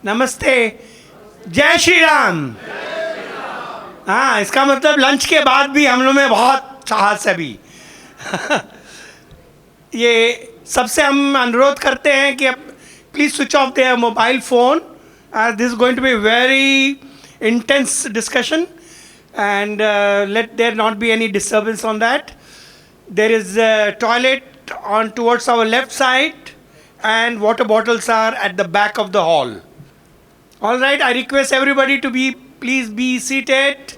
नमस्ते, जय श्री राम। हाँ, इसका मतलब लंच के बाद भी हम लोग में बहुत साहस है अभी। ये सबसे हम अनुरोध करते हैं कि please switch off their mobile phone, this is going to be very intense discussion, and let there not be any disturbance on that. There is a toilet on towards our left side, and water bottles are at the back of the hall. All right, I request everybody to please be seated.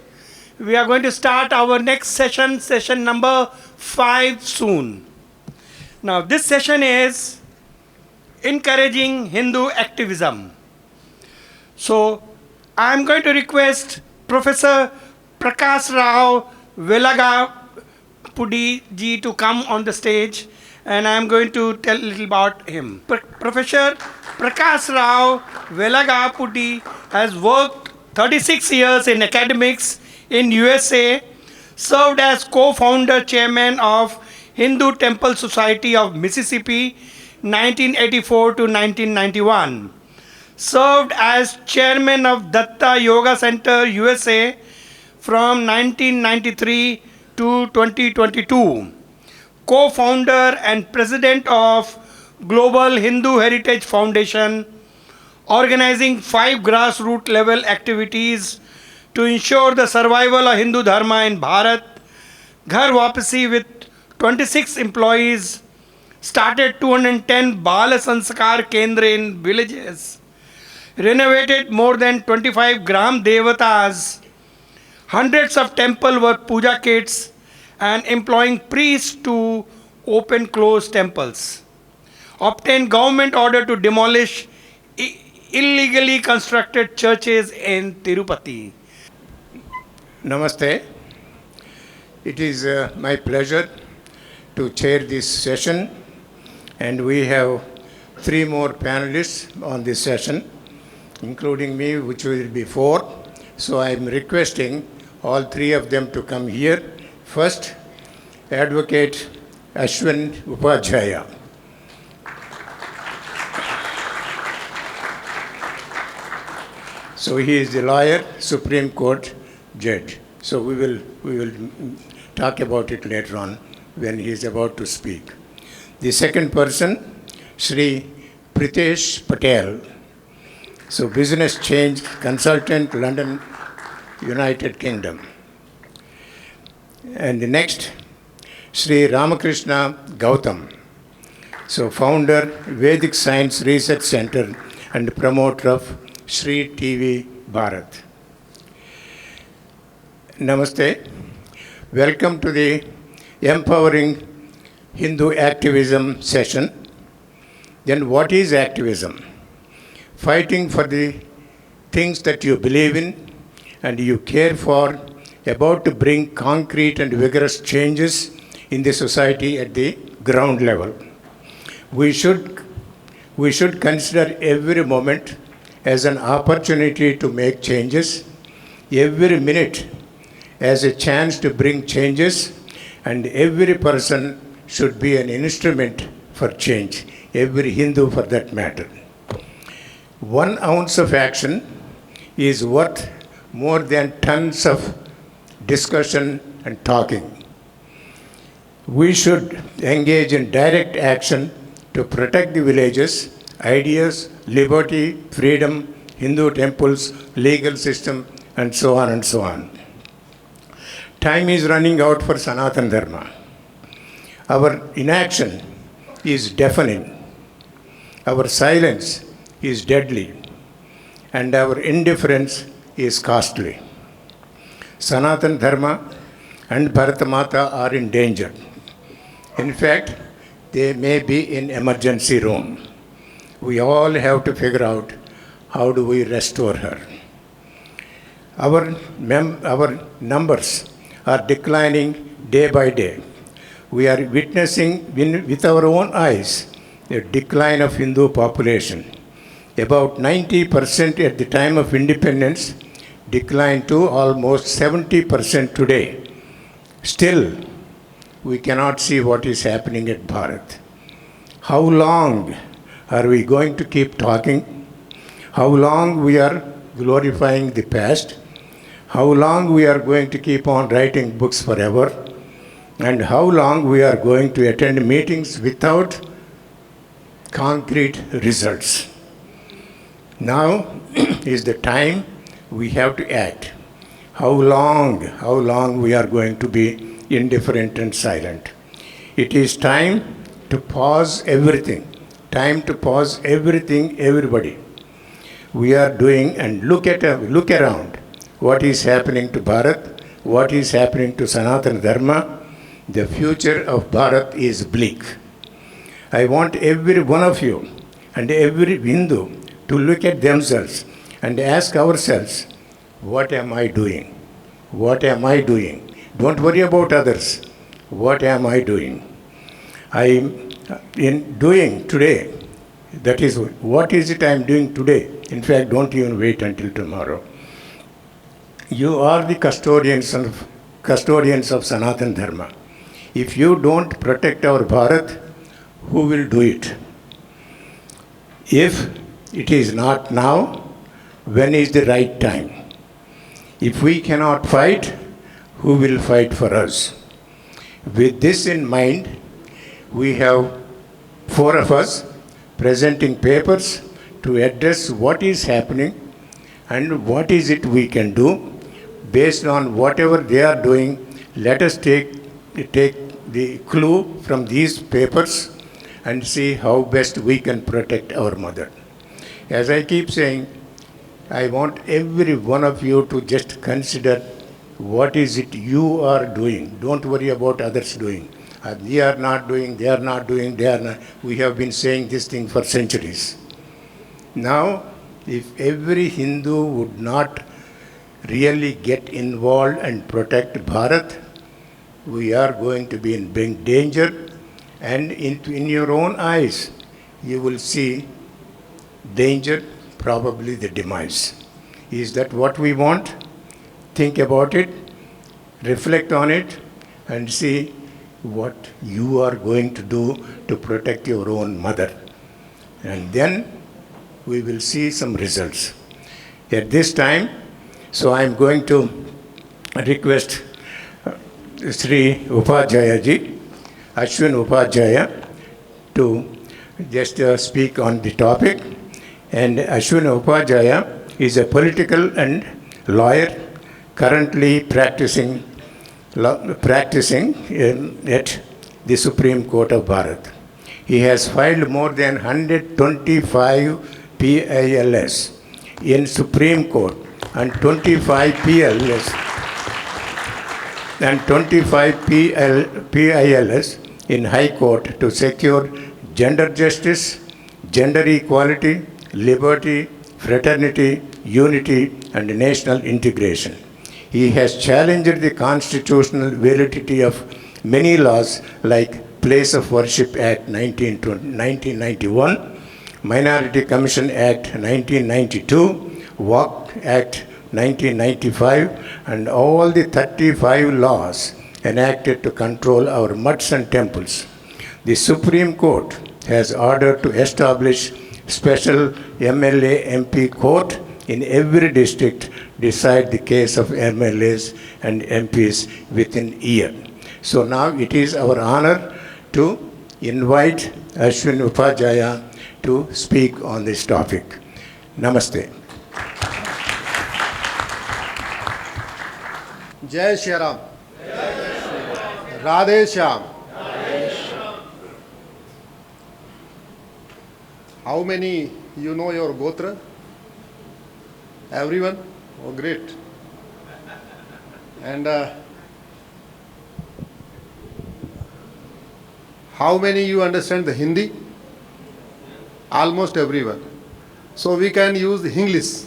We are going to start our next session, session number 5 soon. Now this session is Encouraging Hindu Activism. So I am going to request Professor Prakasarao Velagapudi ji to come on the stage, and I am going to tell a little about him. Professor Prakasarao Velagapudi has worked 36 years in academics in USA, served as co-founder chairman of Hindu Temple Society of Mississippi 1984 to 1991. Served as chairman of Datta Yoga Center USA from 1993 to 2022. Co-founder and president of Global Hindu Heritage Foundation, organizing 5 grassroots level activities to ensure the survival of Hindu Dharma in Bharat. Ghar Wapsi with 26 employees, started 210 Bala Sanskar Kendra in villages, renovated more than 25 Gram Devatas, hundreds of temple were puja kits, and employing priests to open closed temples. Obtained government order to demolish illegally constructed churches in Tirupati. Namaste. It is my pleasure to chair this session, and we have 3 more panelists on this session, including me, which will be 4. So I am requesting all 3 of them to come here. First, Advocate Ashwini Upadhyay. So he is the lawyer, Supreme Court judge. So we will talk about it later on when he is about to speak. The second person, Shri Pritesh Patel. So business change consultant, London, United Kingdom. And the next, Shri Ramakrishna Gowthaman. So founder, Vedic Science Research Center and promoter of Shree TV Bharat. Namaste. Welcome to the Empowering Hindu Activism session. Then what is activism? Fighting for the things that you believe in and you care for, about to bring concrete and vigorous changes in the society at the ground level. We should consider every moment as an opportunity to make changes, every minute as a chance to bring changes, and every person should be an instrument for change, every Hindu for that matter. 1 ounce of action is worth more than tons of discussion and talking. We should engage in direct action to protect the villages, ideas, liberty, freedom, Hindu temples, legal system, and so on and so on. Time is running out for Sanatana Dharma. Our inaction is deafening. Our silence is deadly, and our indifference is costly. Sanatana Dharma and Bharat Mata are in danger. In fact, they may be in emergency room. We all have to figure out how do we restore her. Our numbers are declining day by day. We are witnessing with our own eyes a decline of Hindu population. About 90% at the time of independence, declined to almost 70% today. Still, we cannot see what is happening at Bharat. How long are we going to keep talking? how long we are glorifying the past, how long we are going to keep on writing books forever, and how long we are going to attend meetings without concrete results. Now is the time we have to act. How long we are going to be indifferent and silent. It is time to pause everything. Time to pause everything, everybody. We are doing, and look around what is happening to Bharat, what is happening to Sanatana Dharma. The future of Bharat is bleak. I want every one of you and every Hindu to look at themselves and ask ourselves, what am I doing? What am I doing? Don't worry about others. What am I doing? In doing today, that is, what is it I am doing today? In fact, don't even wait until tomorrow. You are the custodians of Sanatana Dharma. If you don't protect our Bharat, who will do it? If it is not now, when is the right time? If we cannot fight, who will fight for us? With this in mind, we have 4 of us presenting papers to address what is happening and what is it we can do. Based on whatever they are doing, let us take the clue from these papers and see how best we can protect our mother. As I keep saying, I want every one of you to just consider what is it you are doing. Don't worry about others doing. We are not doing, they are not doing, they are not. We have been saying this thing for centuries. Now, if every Hindu would not really get involved and protect Bharat, we are going to be in big danger, and in your own eyes, you will see danger, probably the demise. Is that what we want? Think about it, reflect on it, and see what you are going to do to protect your own mother. And then we will see some results. At this time, so I am going to request Shri Upadhyay ji, Ashwini Upadhyay, to just speak on the topic. And Ashwini Upadhyay is a political and lawyer currently practicing at the Supreme Court of Bharat. He has filed more than 125 PILs in Supreme Court and 25 PILs in High Court to secure gender justice, gender equality, liberty, fraternity, unity, and national integration. He has challenged the constitutional validity of many laws like Place of Worship Act 1991, Minority Commission Act 1992, Waqf Act 1995, and all the 35 laws enacted to control our mutts and temples. The Supreme Court has ordered to establish special MLA MP court in every district, decide the case of MLAs and MPs within a year. So now it is our honor to invite Ashwini Upadhyay to speak on this topic. Namaste. Jai Shri Ram. Radhe Shyam. How many you know your Gotra? Everyone? Oh, great. And how many you understand the Hindi? Almost everyone. So we can use the English.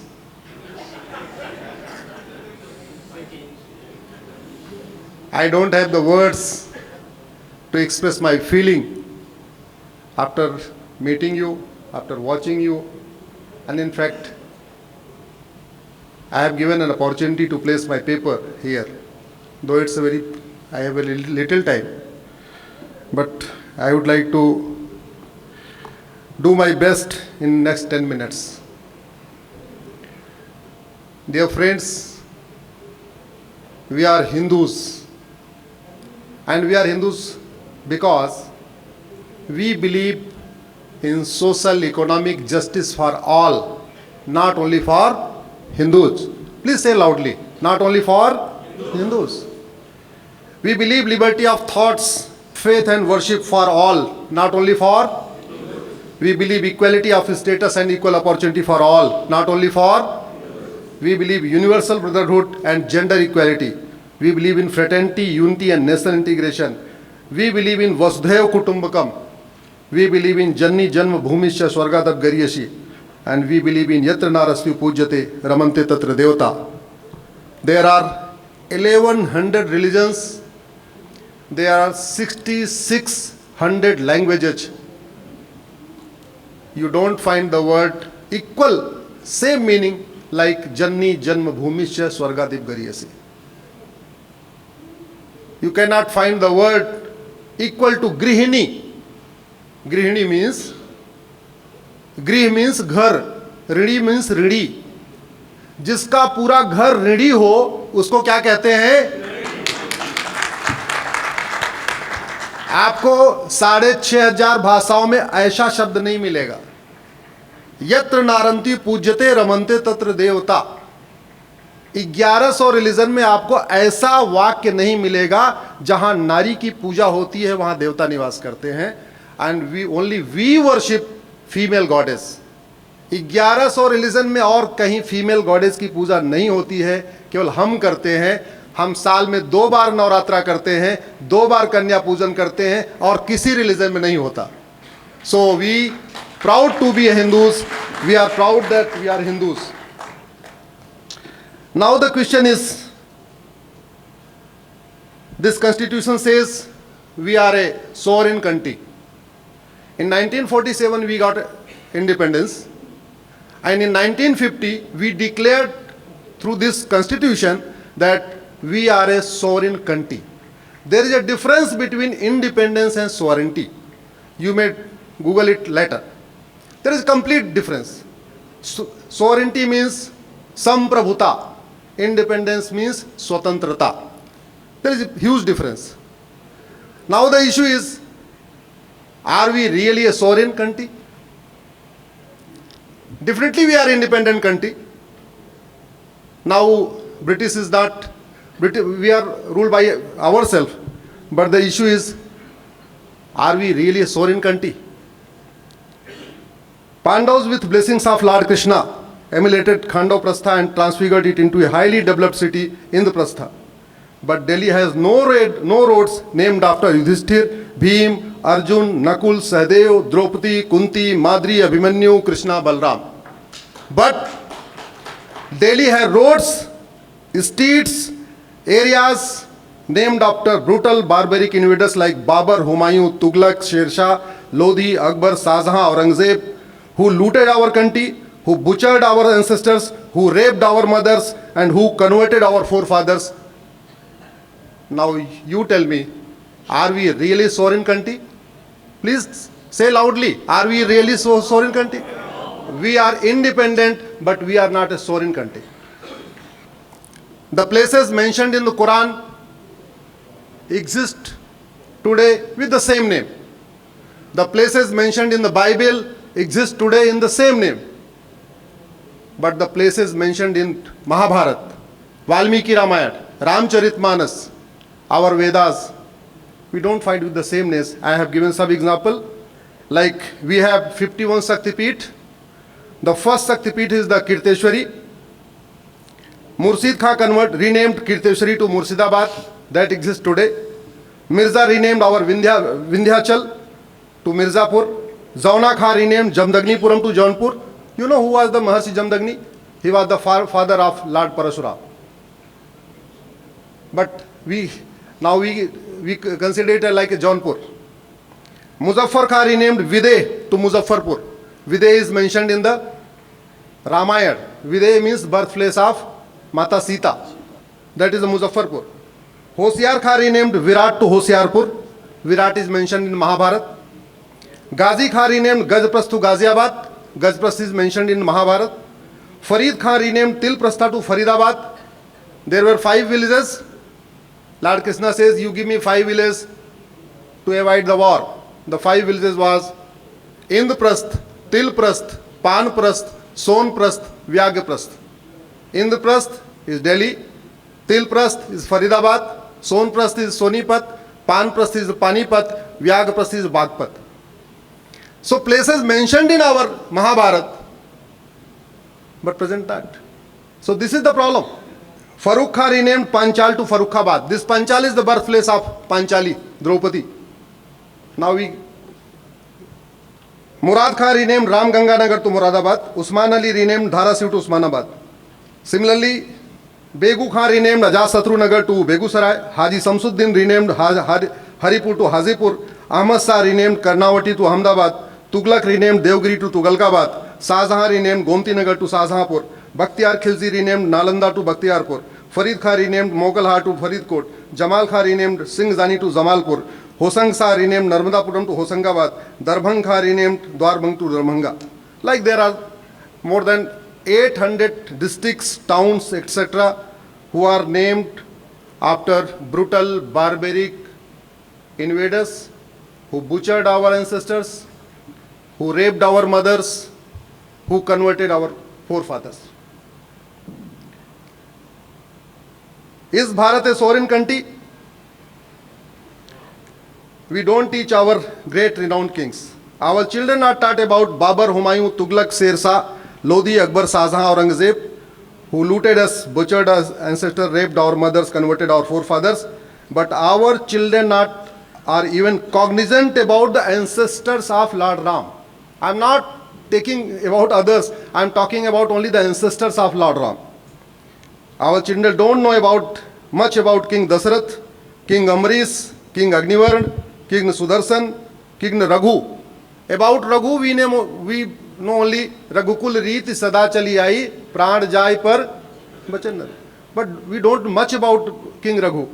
I don't have the words to express my feeling after meeting you, after watching you, and in fact, I have given an opportunity to place my paper here, though I have a little time, but I would like to do my best in next 10 minutes. Dear friends, we are Hindus, and we are Hindus because we believe in social economic justice for all, not only for Hindus. Please say loudly, not only for Hindus. We believe liberty of thoughts, faith and worship for all, not only for. We believe equality of status and equal opportunity for all, not only for. We believe universal brotherhood and gender equality. We believe in fraternity, unity and national integration. We believe in Vasudhaiva Kutumbakam. We believe in Janni Janma Bhumisya Swargadab Garyashi. And we believe in Yatra Narasvi Pujyate Ramante Tatra Devata. There are 1100 religions. There are 6600 languages. You don't find the word equal, same meaning like Janni Janma Bhumisya Swargadib Gariyasi. You cannot find the word equal to Grihini. Grihini means, Grih means घर, ऋणी means ऋणी. जिसका पूरा घर ऋणी हो उसको क्या कहते हैं? आपको 6500 भाषाओं में ऐसा शब्द नहीं मिलेगा. यत्र नारंती पूज्यते रमनते तत्र देवता. 1100 रिलीजन में आपको ऐसा वाक्य नहीं मिलेगा जहां नारी की पूजा होती है वहां देवता निवास करते हैं. And we worship female goddess. 1100 religion में और कहीं फीमेल गॉडेस की पूजा नहीं होती है, केवल हम करते हैं. हम साल में 2 बार नवरात्रा करते हैं, 2 बार कन्या पूजन करते हैं और किसी रिलीजन में नहीं होता. So we proud to be Hindus. We are proud that we are Hindus. Now the question is, this constitution says we are a sovereign country. In 1947 we got independence, and in 1950 we declared through this constitution that we are a sovereign country. There is a difference between independence and sovereignty. You may Google it later. There is a complete difference. Sovereignty means samprabhuta. Independence means swatantrata. There is a huge difference. Now the issue is, are we really a sovereign country? Definitely we are independent country. Now British is not, we are ruled by ourselves. But the issue is, are we really a sovereign country? Pandavas with blessings of Lord Krishna emulated Khandoprastha and transfigured it into a highly developed city in the Prastha. But Delhi has no roads named after Yudhishthir, Bhim, Arjun, Nakul, Sahadev, Draupadi, Kunti, Madri, Abhimanyu, Krishna, Balram. But Delhi has roads, streets, areas named after brutal barbaric invaders like Babur, Humayun, Tughlaq, Sher Shah, Lodhi, Akbar, Shahjahan, Aurangzeb, who looted our country, who butchered our ancestors, who raped our mothers, and who converted our forefathers. Now you tell me, are we really a sovereign country? Please say loudly, are we really a sovereign country? We are independent, but we are not a sovereign country. The places mentioned in the Quran exist today with the same name. The places mentioned in the Bible exist today in the same name. But the places mentioned in Mahabharat, Valmiki Ramayana, Ramcharitmanas, our Vedas, we don't find with the same names. I have given some example. Like we have 51 Shaktipeeth. The first Shaktipeeth is the Kirteshwari. Murshid Khan renamed Kirteshwari to Murshidabad. That exists today. Mirza renamed our Vindhyachal to Mirzapur. Zauna Khan renamed Jamdagnipuram to Jaunpur. You know who was the Maharshi Jamdagni? He was the father of Lord Parashurama. But we consider it like a Jaunpur. Muzaffar Khan renamed Videh to Muzaffarpur. Videh is mentioned in the Ramayana. Videh means birthplace of Mata Sita. That is the Muzaffarpur. Hosiyar Khan renamed Virat to Hosiyarpur. Virat is mentioned in Mahabharat. Ghazi Khan renamed Gajpras to Ghaziabad. Gajpras is mentioned in Mahabharat. Farid Khan renamed Til Prastha to Faridabad. There were 5 villages. Lord Krishna says, you give me 5 villages to avoid the war. The 5 villages was Indraprasth, Tilprasth, Panprasth, Sonprasth, Vyagyaprasth. Indraprasth is Delhi, Tilprasth is Faridabad, Sonprasth is Sonipat, Panprasth is Panipat, Vyagyaprasth is Bagpat. So places mentioned in our Mahabharata, but present not. So this is the problem. Farooq Khan renamed Panchal to Farooqabad. This Panchal is the birthplace of Panchali, Draupadi. Now Murad Khan renamed Ram Ganganagar to Muradabad. Usman Ali renamed Dharasiv to Usmanabad. Similarly, Begu Khan renamed Ajasatru Nagar to Begusarai. Haji Samsuddin renamed Haripur to Hazipur. Ahmad Shah renamed Karnawati to Ahmedabad. Tughlaq renamed Devgiri to Tughalkabad. Shahjahan renamed Gomti Nagar to Shahjahanpur. Bakhtiyar Khilji renamed Nalanda to Bakhtiyarpur. Farid Khan renamed Mogalha to Faridkot. Jamal Khan renamed Singh Zani to Zamalpur. Hosang Shah renamed Narmadapuram to Hosangabad. Darbhang Khan renamed Dwarbhang to Darbhanga. Like there are more than 800 districts, towns, etc. who are named after brutal, barbaric invaders who butchered our ancestors, who raped our mothers, who converted our forefathers. Is Bharat a sovereign country? We don't teach our great renowned kings. Our children are taught about Babur, Humayun, Tughlaq, Sher Shah, Lodi, Akbar, Shahjahan, Aurangzeb, who looted us, butchered us, ancestors, raped our mothers, converted our forefathers. But our children are even cognizant about the ancestors of Lord Ram. I'm not taking about others. I'm talking about only the ancestors of Lord Ram. Our children don't know much about King Dasarath, King Amrish, King Agnivarn, King Sudarshan, King Raghu. About Raghu, we know only Raghukul Reet Sada Chali Ai, Praan Jai Par Bachan. But we don't know much about King Raghu.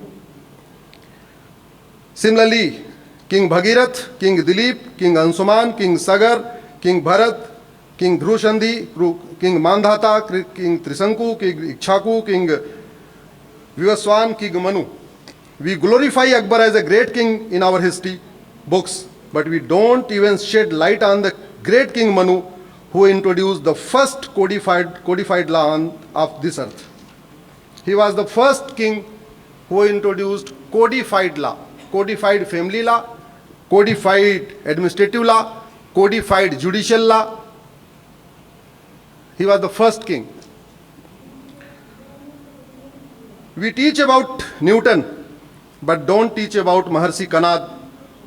Similarly, King Bhagirath, King Dilip, King Ansuman, King Sagar, King Bharat, King Dhrushandi, King Mandhata, King Trisanku, King Ikshaku, King Vivaswan, King Manu. We glorify Akbar as a great king in our history books, but we don't even shed light on the great King Manu who introduced the first codified law of this earth. He was the first king who introduced codified law, codified family law, codified administrative law, codified judicial law. He was the first king. We teach about Newton, but don't teach about Maharshi Kanad,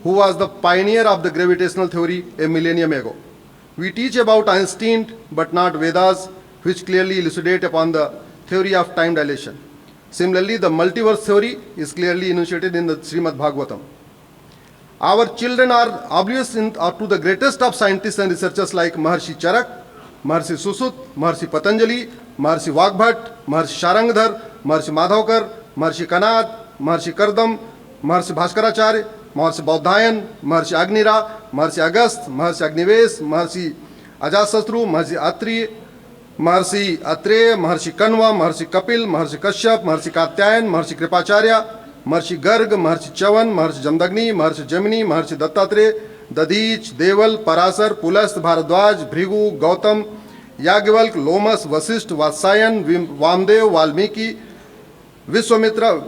who was the pioneer of the gravitational theory a millennium ago. We teach about Einstein, but not Vedas, which clearly elucidate upon the theory of time dilation. Similarly, the multiverse theory is clearly enunciated in the Srimad Bhagavatam. Our children are oblivious to the greatest of scientists and researchers like Maharshi Charak, Maharshi Susut, Maharshi Patanjali, Maharshi Vagbhat, Maharshi Sharangdhar, Maharshi Madhavkar, Maharshi Kanad, Maharshi Kardam, Maharshi Bhaskaracharya, Maharshi Bodhayan, Maharshi Agnira, Maharshi Agast, Maharshi Agnivesh, Maharshi Ajasatru, Maharshi Atri, Maharshi Atreya, Maharshi Kanva, Maharshi Kapil, Maharshi Kashyap, Maharshi Katyayan, Maharshi Kripacharya, Maharshi Garg, Maharshi Chavan, Maharshi Jamdagni, Maharshi Jamini, Maharshi Dattatreya, Dadich, Deval, Parasar, Pulast, Bharadwaj, Bhrigu, Gautam, Yagyavalk, Lomas, Vasisht, Vatsayan, Vamdev, Valmiki, Vishwamitra,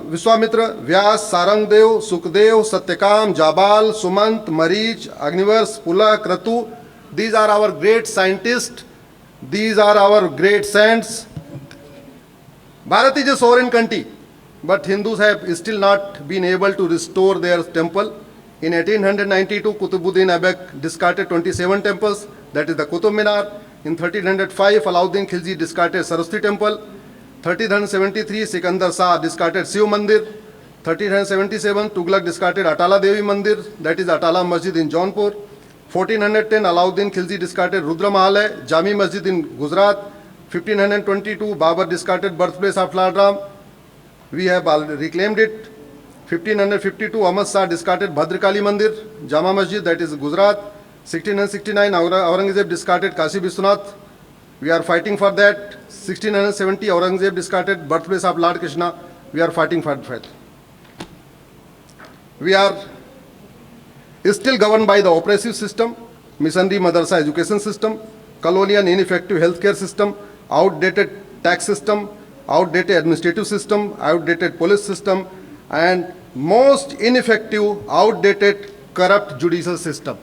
Vyas, Sarangdev, Sukdev, Satyakam, Jabal, Sumant, Marich, Agnivars, Pula, Kratu. These are our great scientists. These are our great saints. Bharat is a sovereign country, but Hindus have still not been able to restore their temple. In 1892, Qutbuddin Aibak discarded 27 temples, that is the Qutub Minar. In 1305, Alauddin Khilji discarded Saraswati temple. 1373, Sikandar Shah discarded Shiv Mandir. 1377, Tughlaq discarded Atala Devi Mandir, that is Atala Masjid in Jaunpur. 1410, Alauddin Khilji discarded Rudra Mahalay, Jami Masjid in Gujarat. 1522, Babur discarded birthplace of Lord Ram. We have reclaimed it. 1552, Ahmad Shah discarded Bhadrakali Mandir, Jama Masjid, that is Gujarat. 1669, Aurangzeb discarded Kashi Vishwanath We are fighting for that. 1670, Aurangzeb discarded birthplace of Lord Krishna. We are fighting for that. We are still governed by the oppressive system, missionary madrasa education system, colonial ineffective healthcare system, outdated tax system, outdated administrative system, outdated police system, and most ineffective, outdated, corrupt judicial system.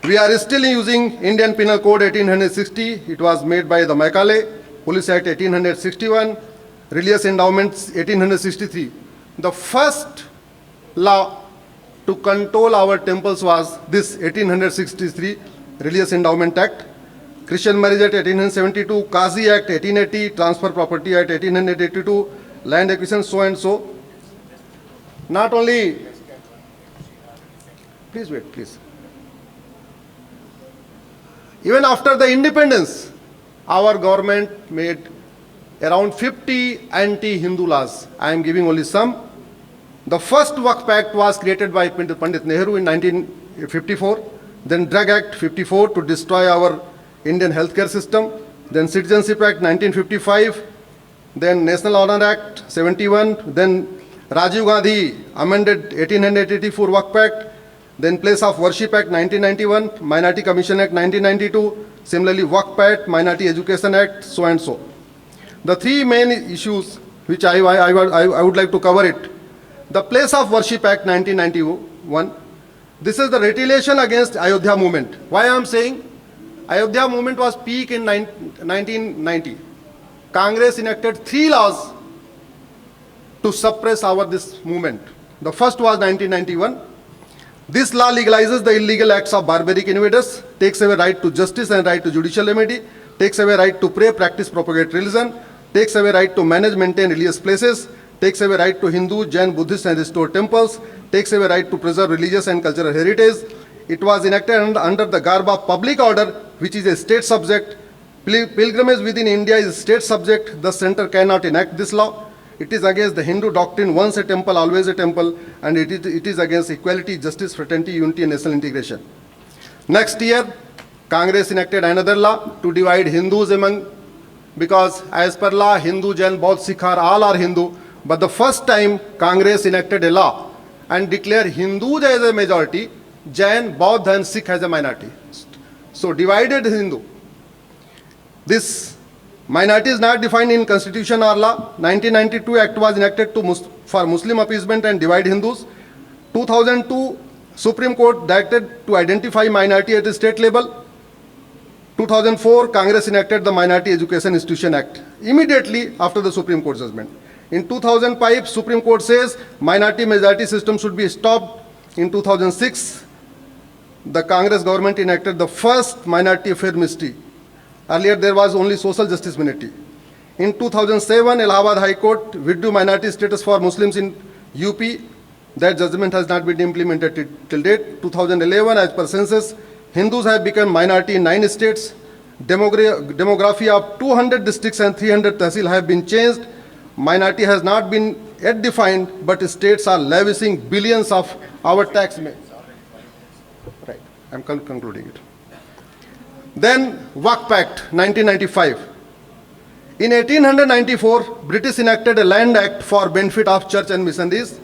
We are still using Indian Penal Code 1860. It was made by the Macaulay, Police Act 1861, Religious Endowments 1863. The first law to control our temples was this 1863 Religious Endowment Act. Christian Marriage Act 1872, Qazi Act 1880, Transfer Property Act 1882, Land Acquisition, so and so. Not only, please wait, please. Even after the independence, our government made around 50 anti-Hindu laws. I am giving only some. The first Waqf Act was created by Pandit Nehru in 1954, then Drug Act 54 to destroy our Indian healthcare system, then Citizenship Act 1955, then National Honor Act 71, then Rajiv Gandhi amended 1884 Waqf Act, then Place of Worship Act 1991, Minority Commission Act 1992, similarly Waqf Act, Minority Education Act, so and so. The three main issues which I would like to cover it. The Place of Worship Act 1991, this is the retaliation against Ayodhya movement. Why I am saying? Ayodhya movement was peak in 1990. Congress enacted 3 laws to suppress this movement. The first was 1991. This law legalizes the illegal acts of barbaric invaders, takes away right to justice and right to judicial remedy, takes away right to pray, practice, propagate religion, takes away right to manage, maintain religious places, takes away right to Hindu, Jain, Buddhist and restore temples, takes away right to preserve religious and cultural heritage. It was enacted under the garb of public order, which is a state subject. Pilgrimage within India is a state subject. The center cannot enact this law. It is against the Hindu doctrine, once a temple, always a temple, and it is against equality, justice, fraternity, unity, and national integration. Next year, Congress enacted another law to divide Hindus among, because as per law, Hindu, Jain, Buddha, Sikh all are Hindu. But the first time, Congress enacted a law and declared Hindus as a majority, Jain, Buddha, and Sikh as a minority. So divided Hindu. This minority is not defined in constitution or law. 1992 Act was enacted for Muslim appeasement and divide Hindus. 2002 Supreme Court directed to identify minority at the state level. 2004 Congress enacted the Minority Education Institution Act immediately after the Supreme Court judgment. In 2005 Supreme Court says minority majority system should be stopped. In 2006 the Congress government enacted the first minority affair ministry. Earlier there was only social justice ministry. In 2007, Allahabad High Court withdrew minority status for Muslims in UP. That judgment has not been implemented till date. 2011, as per census, Hindus have become minority in 9 states. Demography of 200 districts and 300 tahsil have been changed. Minority has not been yet defined, but states are lavishing billions of our tax money. Right, I'm concluding it. Then Waqf Act 1995. In 1894, British enacted a land act for benefit of church and missionaries.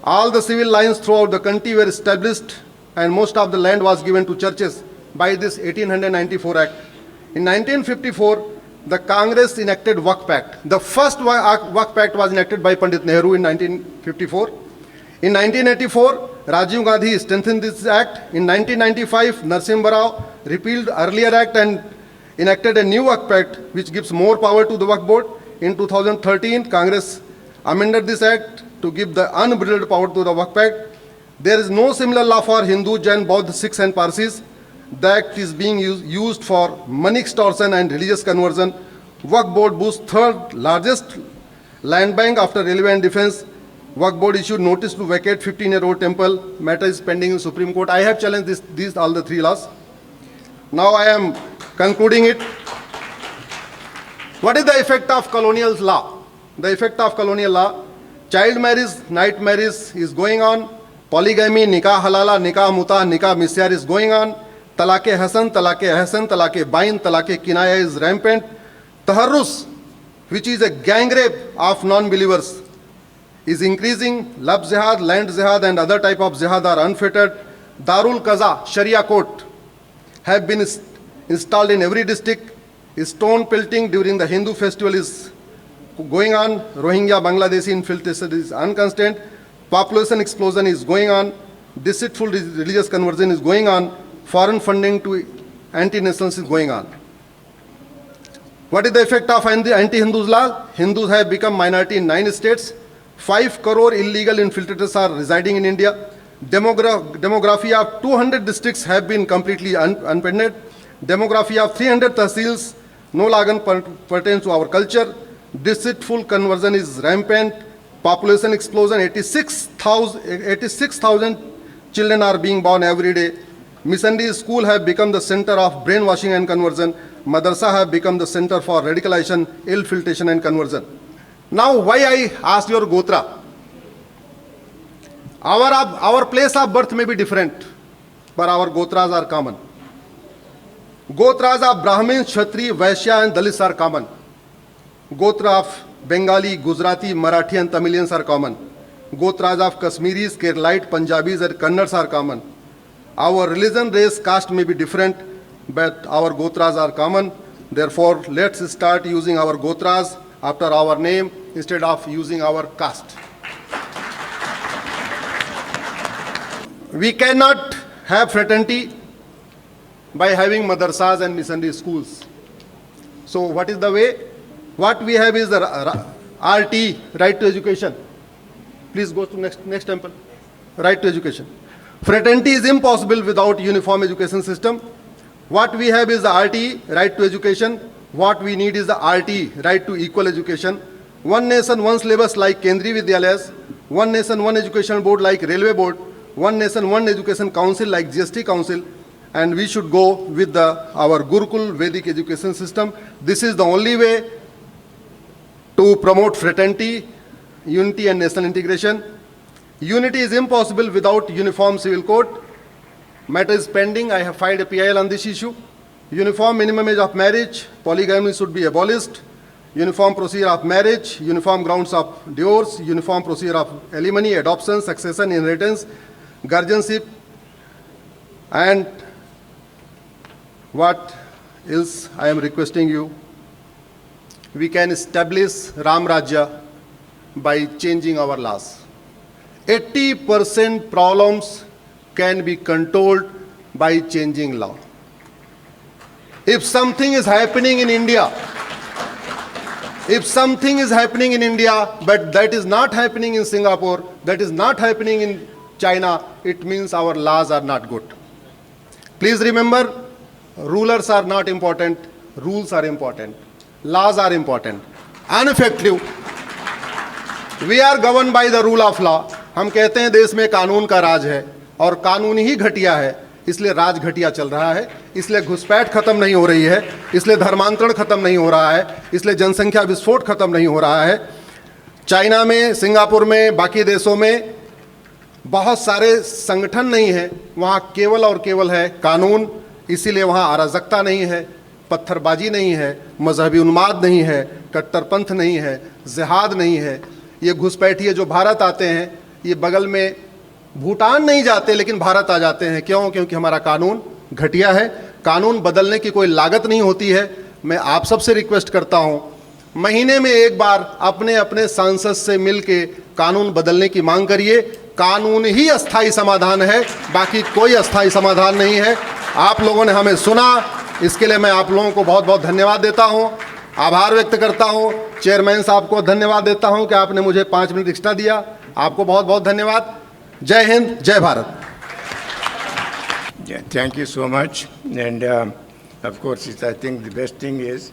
All the civil lines throughout the country were established and most of the land was given to churches by this 1894 Act. In 1954, the Congress enacted Waqf Act. The first Waqf Act was enacted by Pandit Nehru in 1954. In 1984, Rajiv Gandhi strengthened this act. In 1995, Narasimha Rao repealed earlier act and enacted a new Waqf Act which gives more power to the Waqf Board. In 2013, Congress amended this act to give the unbridled power to the Waqf Act. There is no similar law for Hindu, Jain, Buddha, Sikhs and Parsis. The act is being used for money extortion and religious conversion. Waqf Board boasts third largest land bank after railway and defense. Waqf Board issued notice to vacate 15-year-old temple. Matter is pending in Supreme Court. I have challenged these all the 3 laws. Now I am concluding it. What is the effect of colonial law? The effect of colonial law: child marriage, night marriage is going on. Polygamy, nikah halala, nikah mutah, nikah misyar is going on. Talake Hasan, Talake Ahsan, Talake Bain, Talake Kinaya is rampant. Taharrus, which is a gang rape of non-believers, is increasing. Love jihad, land jihad and other type of jihad are unfettered. Darul Qaza, Sharia court, have been installed in every district. Stone pelting during the Hindu festival is going on. Rohingya Bangladeshi infiltration is unconstant. Population explosion is going on. Deceitful religious conversion is going on. Foreign funding to anti-nationals is going on. What is the effect of anti-Hindus law? Hindus have become minority in 9 states. 5 crore illegal infiltrators are residing in India. Demography of 200 districts have been completely unpended. Demography of 300 tahsils no longer pertains to our culture. Deceitful conversion is rampant. Population explosion, 86,000 children are being born every day. Missionary school have become the center of brainwashing and conversion. Madrasa have become the center for radicalization, infiltration and conversion. Now why I asked your Gotra? Our place of birth may be different, but our Gotras are common. Gotras of Brahmin, Kshatri, Vaishya and Dalits are common. Gotra of Bengali, Gujarati, Marathi and Tamilians are common. Gotras of Kashmiris, Keralite, Punjabis and Kannars are common. Our religion, race, caste may be different, but our Gotras are common. Therefore, let's start using our Gotras after our name instead of using our caste. We cannot have fraternity by having madrasas and missionary schools. So what is the way? What we have is the RT, right to education. Please go to next temple. Right to education. Fraternity is impossible without uniform education system. What we have is the RT, right to education. What we need is the RT, right to equal education. One nation, one syllabus like Kendriya Vidyalayas. One nation, one education board like Railway Board. One nation, one education council like GST Council. And we should go with our Gurukul Vedic education system. This is the only way to promote fraternity, unity and national integration. Unity is impossible without uniform civil code. Matter is pending. I have filed a PIL on this issue. Uniform minimum age of marriage, polygamy should be abolished. Uniform procedure of marriage, uniform grounds of divorce, uniform procedure of alimony, adoption, succession, inheritance, guardianship, and what else I am requesting you? We can establish Ram Rajya by changing our laws. 80% problems can be controlled by changing law. If something is happening in India, but that is not happening in Singapore, that is not happening in China, it means our laws are not good. Please remember, rulers are not important, rules are important, laws are important. Ineffective. We are governed by the rule of law. हम कहते हैं देश में कानून का राज है और कानून ही घटिया है, इसलिए राज घटिया चल रहा है, इसलिए घुसपैठ खत्म नहीं हो रही है, इसलिए धर्मांतरण खत्म नहीं हो रहा है, इसलिए जनसंख्या विस्फोट खत्म नहीं हो रहा है. चाइना में, सिंगापुर में, बाकी देशों में बहुत सारे संगठन नहीं है, वहाँ केवल और केवल है कानून, इसीलिए वहाँ अराजकता नहीं है, पत्थरबाजी नहीं है, मजहबी उन्माद नहीं है, कट्टरपंथ नहीं है, जिहाद नहीं है. ये घुसपैठिए जो भारत आते हैं, ये बगल में भूटान नहीं जाते लेकिन भारत आ जाते हैं. क्यों? क्योंकि हमारा कानून घटिया है. कानून बदलने की कोई लागत नहीं होती है. मैं आप सबसे रिक्वेस्ट करता हूं, महीने में एक बार अपने अपने सांसद से मिलके कानून बदलने की मांग करिए. कानून ही अस्थायी समाधान है, बाकी कोई अस्थायी समाधान नहीं है. आप लोगों ने हमें सुना, इसके लिए मैं आप लोगों को बहुत बहुत धन्यवाद देता हूं, आभार व्यक्त करता हूं. चेयरमैन साहब को धन्यवाद देता हूं कि आपने मुझे 5 मिनट एक्स्ट्रा दिया. आपको बहुत बहुत धन्यवाद. जय हिंद, जय Bharat. Yeah, thank you so much. And of course, I think the best thing is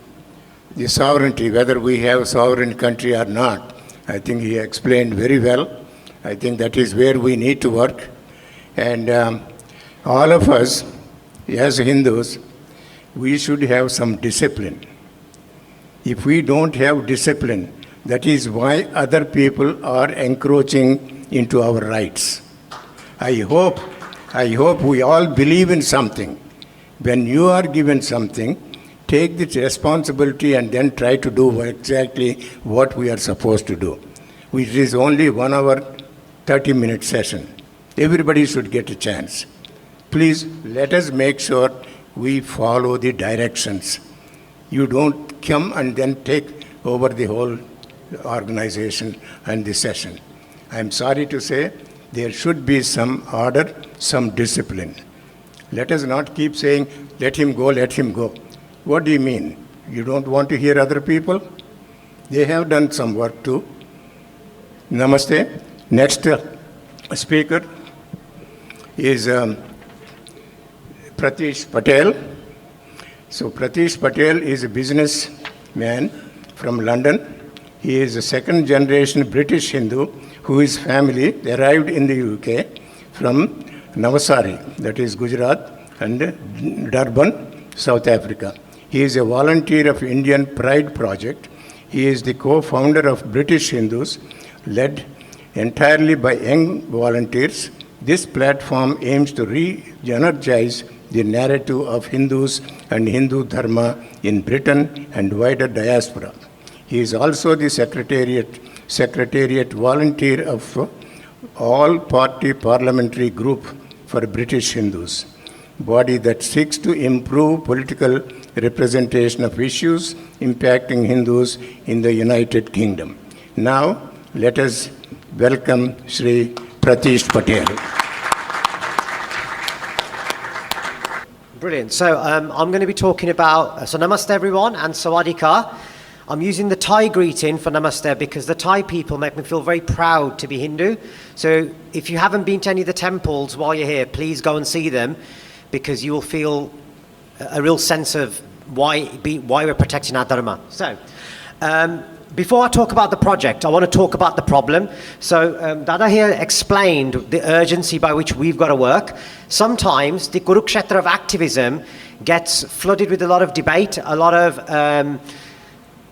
the sovereignty, whether we have a sovereign country or not. I think he explained very well. I think that is where we need to work. And all of us, as Hindus, we should have some discipline. If we don't have discipline, that is why other people are encroaching into our rights. I hope we all believe in something. When you are given something, take the responsibility and then try to do exactly what we are supposed to do. Which is only 1 hour, 30-minute session. Everybody should get a chance. Please let us make sure we follow the directions. You don't come and then take over the whole organization and the session. I'm sorry to say there should be some order, some discipline. Let us not keep saying, let him go, let him go. What do you mean? You don't want to hear other people? They have done some work too. Namaste. Next speaker is Pritesh Patel. So Pritesh Patel is a businessman from London. He is a second generation British Hindu whose family arrived in the UK from Navasari, that is Gujarat, and Durban, South Africa. He is a volunteer of Indian Pride Project. He is the co-founder of British Hindus, led entirely by young volunteers. This platform aims to re-energize the narrative of Hindus and Hindu Dharma in Britain and wider diaspora. He is also the Secretariat volunteer of all-party parliamentary group for British Hindus, body that seeks to improve political representation of issues impacting Hindus in the United Kingdom. Now, let us welcome Shri Pritesh Patel. Brilliant. So I'm going to be talking about, so namaste everyone and sawadika. I'm using the Thai greeting for namaste because the Thai people make me feel very proud to be Hindu. So if you haven't been to any of the temples while you're here, please go and see them because you will feel a real sense of why we're protecting our dharma. So before I talk about the project, I want to talk about the problem. So Dada here explained the urgency by which we've got to work. Sometimes the Kurukshetra of activism gets flooded with a lot of debate, a lot of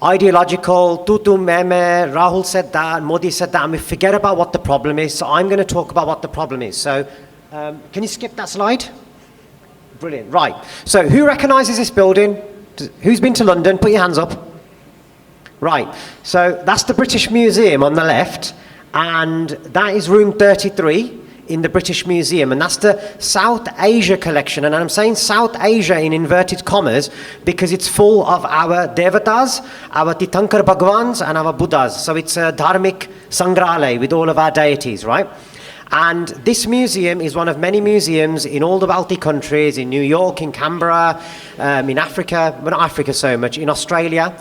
ideological, tutu meme, Rahul said that, Modi said that, and we forget about what the problem is. So I'm going to talk about what the problem is. So can you skip that slide? Brilliant. Right. So who recognizes this building? Who's been to London? Put your hands up. Right. So that's the British Museum on the left, and that is room 33 in the British Museum, and that's the South Asia collection. And I'm saying South Asia in inverted commas because it's full of our devatas, our Titankar Bhagwans, and our Buddhas. So it's a dharmic sangralaya with all of our deities, right? And this museum is one of many museums in all the Baltic countries, in New York, in Canberra, in Africa, well, not Africa so much, in Australia.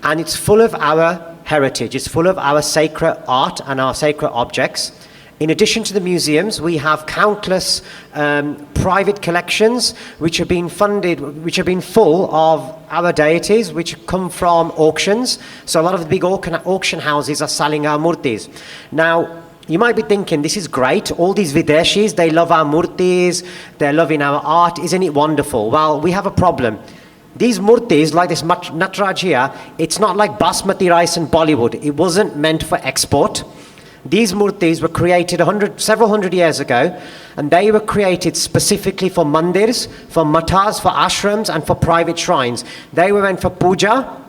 And it's full of our heritage. It's full of our sacred art and our sacred objects. In addition to the museums, we have countless private collections which have been funded, which have been full of our deities, which come from auctions. So a lot of the big auction houses are selling our murtis. Now, you might be thinking, this is great. All these Videshis, they love our murtis, they're loving our art. Isn't it wonderful? Well, we have a problem. These murtis, like this Nataraj here, it's not like basmati rice in Bollywood. It wasn't meant for export. These murtis were created several hundred years ago, and they were created specifically for mandirs, for matas, for ashrams, and for private shrines. They were meant for puja,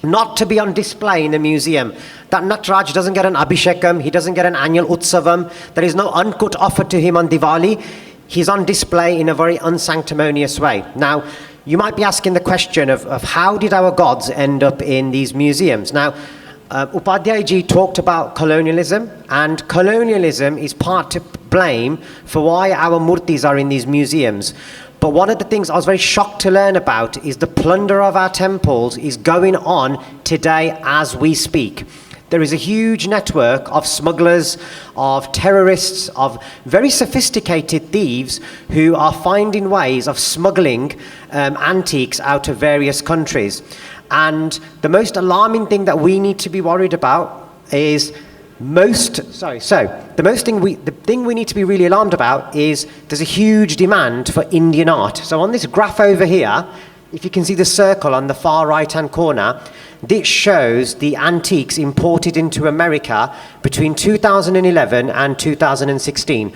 not to be on display in the museum. That Nataraj doesn't get an abhishekam, he doesn't get an annual utsavam, there is no unkut offered to him on Diwali. He's on display in a very unsanctimonious way. Now, you might be asking the question of how did our gods end up in these museums? Now, Upadhyay ji talked about colonialism, and colonialism is part to blame for why our murtis are in these museums. But one of the things I was very shocked to learn about is the plunder of our temples is going on today as we speak. There is a huge network of smugglers, of terrorists, of very sophisticated thieves who are finding ways of smuggling antiques out of various countries. And the most alarming thing that we need to be worried about is the thing we need to be really alarmed about is there's a huge demand for Indian art. So on this graph over here, if you can see the circle on the far right-hand corner, this shows the antiques imported into America between 2011 and 2016.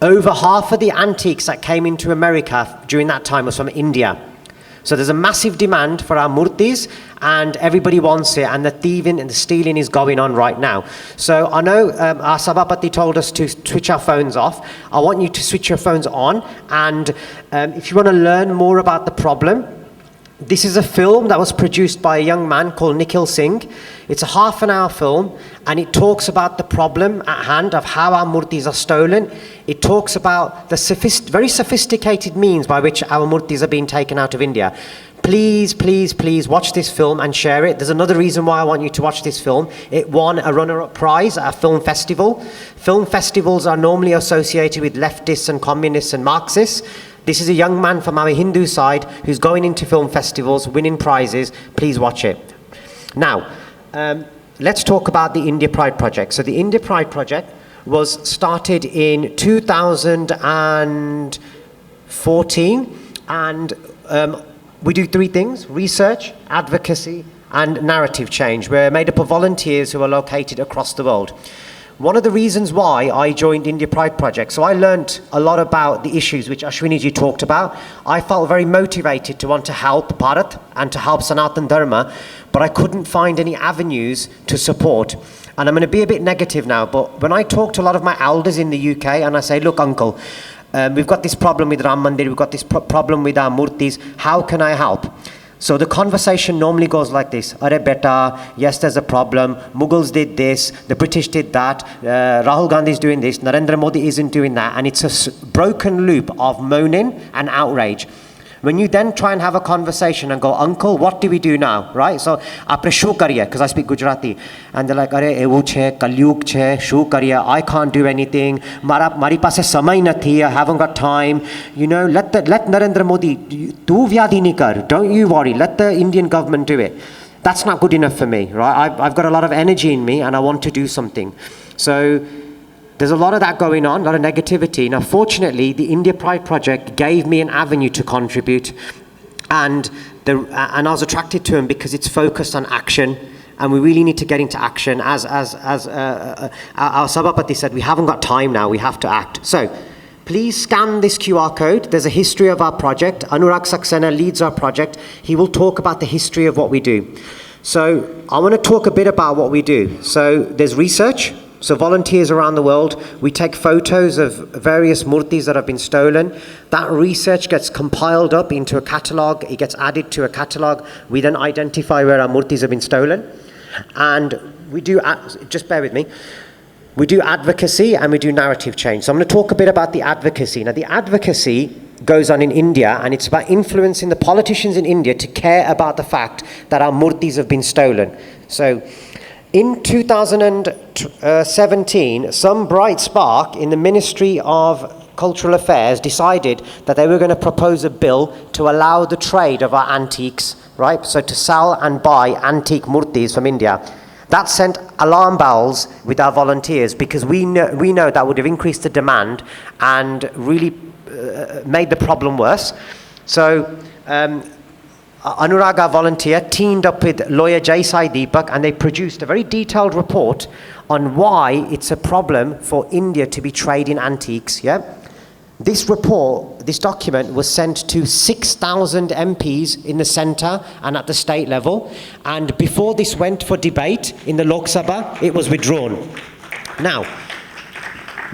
over half of the antiques that came into America during that time was from India. So there's a massive demand for our murtis, and everybody wants it, and the thieving and the stealing is going on right now. So I know our Sabapati told us to switch our phones off. I want you to switch your phones on, and if you want to learn more about the problem, this is a film that was produced by a young man called Nikhil Singh. It's a half-an-hour film, and it talks about the problem at hand of how our murtis are stolen. It talks about the very sophisticated means by which our murtis are being taken out of India. Please, please, please watch this film and share it. There's another reason why I want you to watch this film. It won a runner-up prize at a film festival. Film festivals are normally associated with leftists and communists and Marxists. This is a young man from our Hindu side who's going into film festivals, winning prizes. Please watch it. Now, let's talk about the India Pride Project. So the India Pride Project was started in 2014, and we do three things: research, advocacy, and narrative change. We're made up of volunteers who are located across the world. One of the reasons why I joined India Pride Project, so I learned a lot about the issues which Ashwini ji talked about. I felt very motivated to want to help Bharat and to help Sanatan Dharma, but I couldn't find any avenues to support. And I'm going to be a bit negative now, but when I talk to a lot of my elders in the UK and I say, look, uncle, we've got this problem with Ram Mandir, we've got this problem with our murtis, how can I help? So the conversation normally goes like this: Are beta, yes, there's a problem. Mughals did this, the British did that, Rahul Gandhi is doing this, Narendra Modi isn't doing that. And it's a broken loop of moaning and outrage. When you then try and have a conversation and go, uncle, what do we do now, right? So, apne shu kariye, because I speak Gujarati. And they're like, are evu che, kalyug che, shu kariye, I can't do anything, mari paase samay nathi, I haven't got time. You know, let Narendra Modi, tu vyadi nahi kar, don't you worry, let the Indian government do it. That's not good enough for me, right? I've got a lot of energy in me and I want to do something. So, there's a lot of that going on, a lot of negativity. Now, fortunately, the India Pride Project gave me an avenue to contribute, and I was attracted to him because it's focused on action, and we really need to get into action. As our Sabapati said, we haven't got time now, we have to act. So, please scan this QR code. There's a history of our project. Anurag Saxena leads our project. He will talk about the history of what we do. So, I want to talk a bit about what we do. So, there's research. So volunteers around the world, we take photos of various murtis that have been stolen. That research gets compiled up into a catalogue. It gets added to a catalogue. We then identify where our murtis have been stolen. And we do, just bear with me, we do advocacy and we do narrative change. So I'm going to talk a bit about the advocacy. Now the advocacy goes on in India, and it's about influencing the politicians in India to care about the fact that our murtis have been stolen. So in 2017, some bright spark in the Ministry of Cultural Affairs decided that they were going to propose a bill to allow the trade of our antiques, right? So to sell and buy antique murtis from India. That sent alarm bells with our volunteers, because we know that would have increased the demand and really made the problem worse. So Anurag, our volunteer, teamed up with lawyer Jai Sai Deepak, and they produced a very detailed report on why it's a problem for India to be trading antiques. Yeah, this report, this document, was sent to 6,000 MPs in the centre and at the state level. And before this went for debate in the Lok Sabha, it was withdrawn. Now,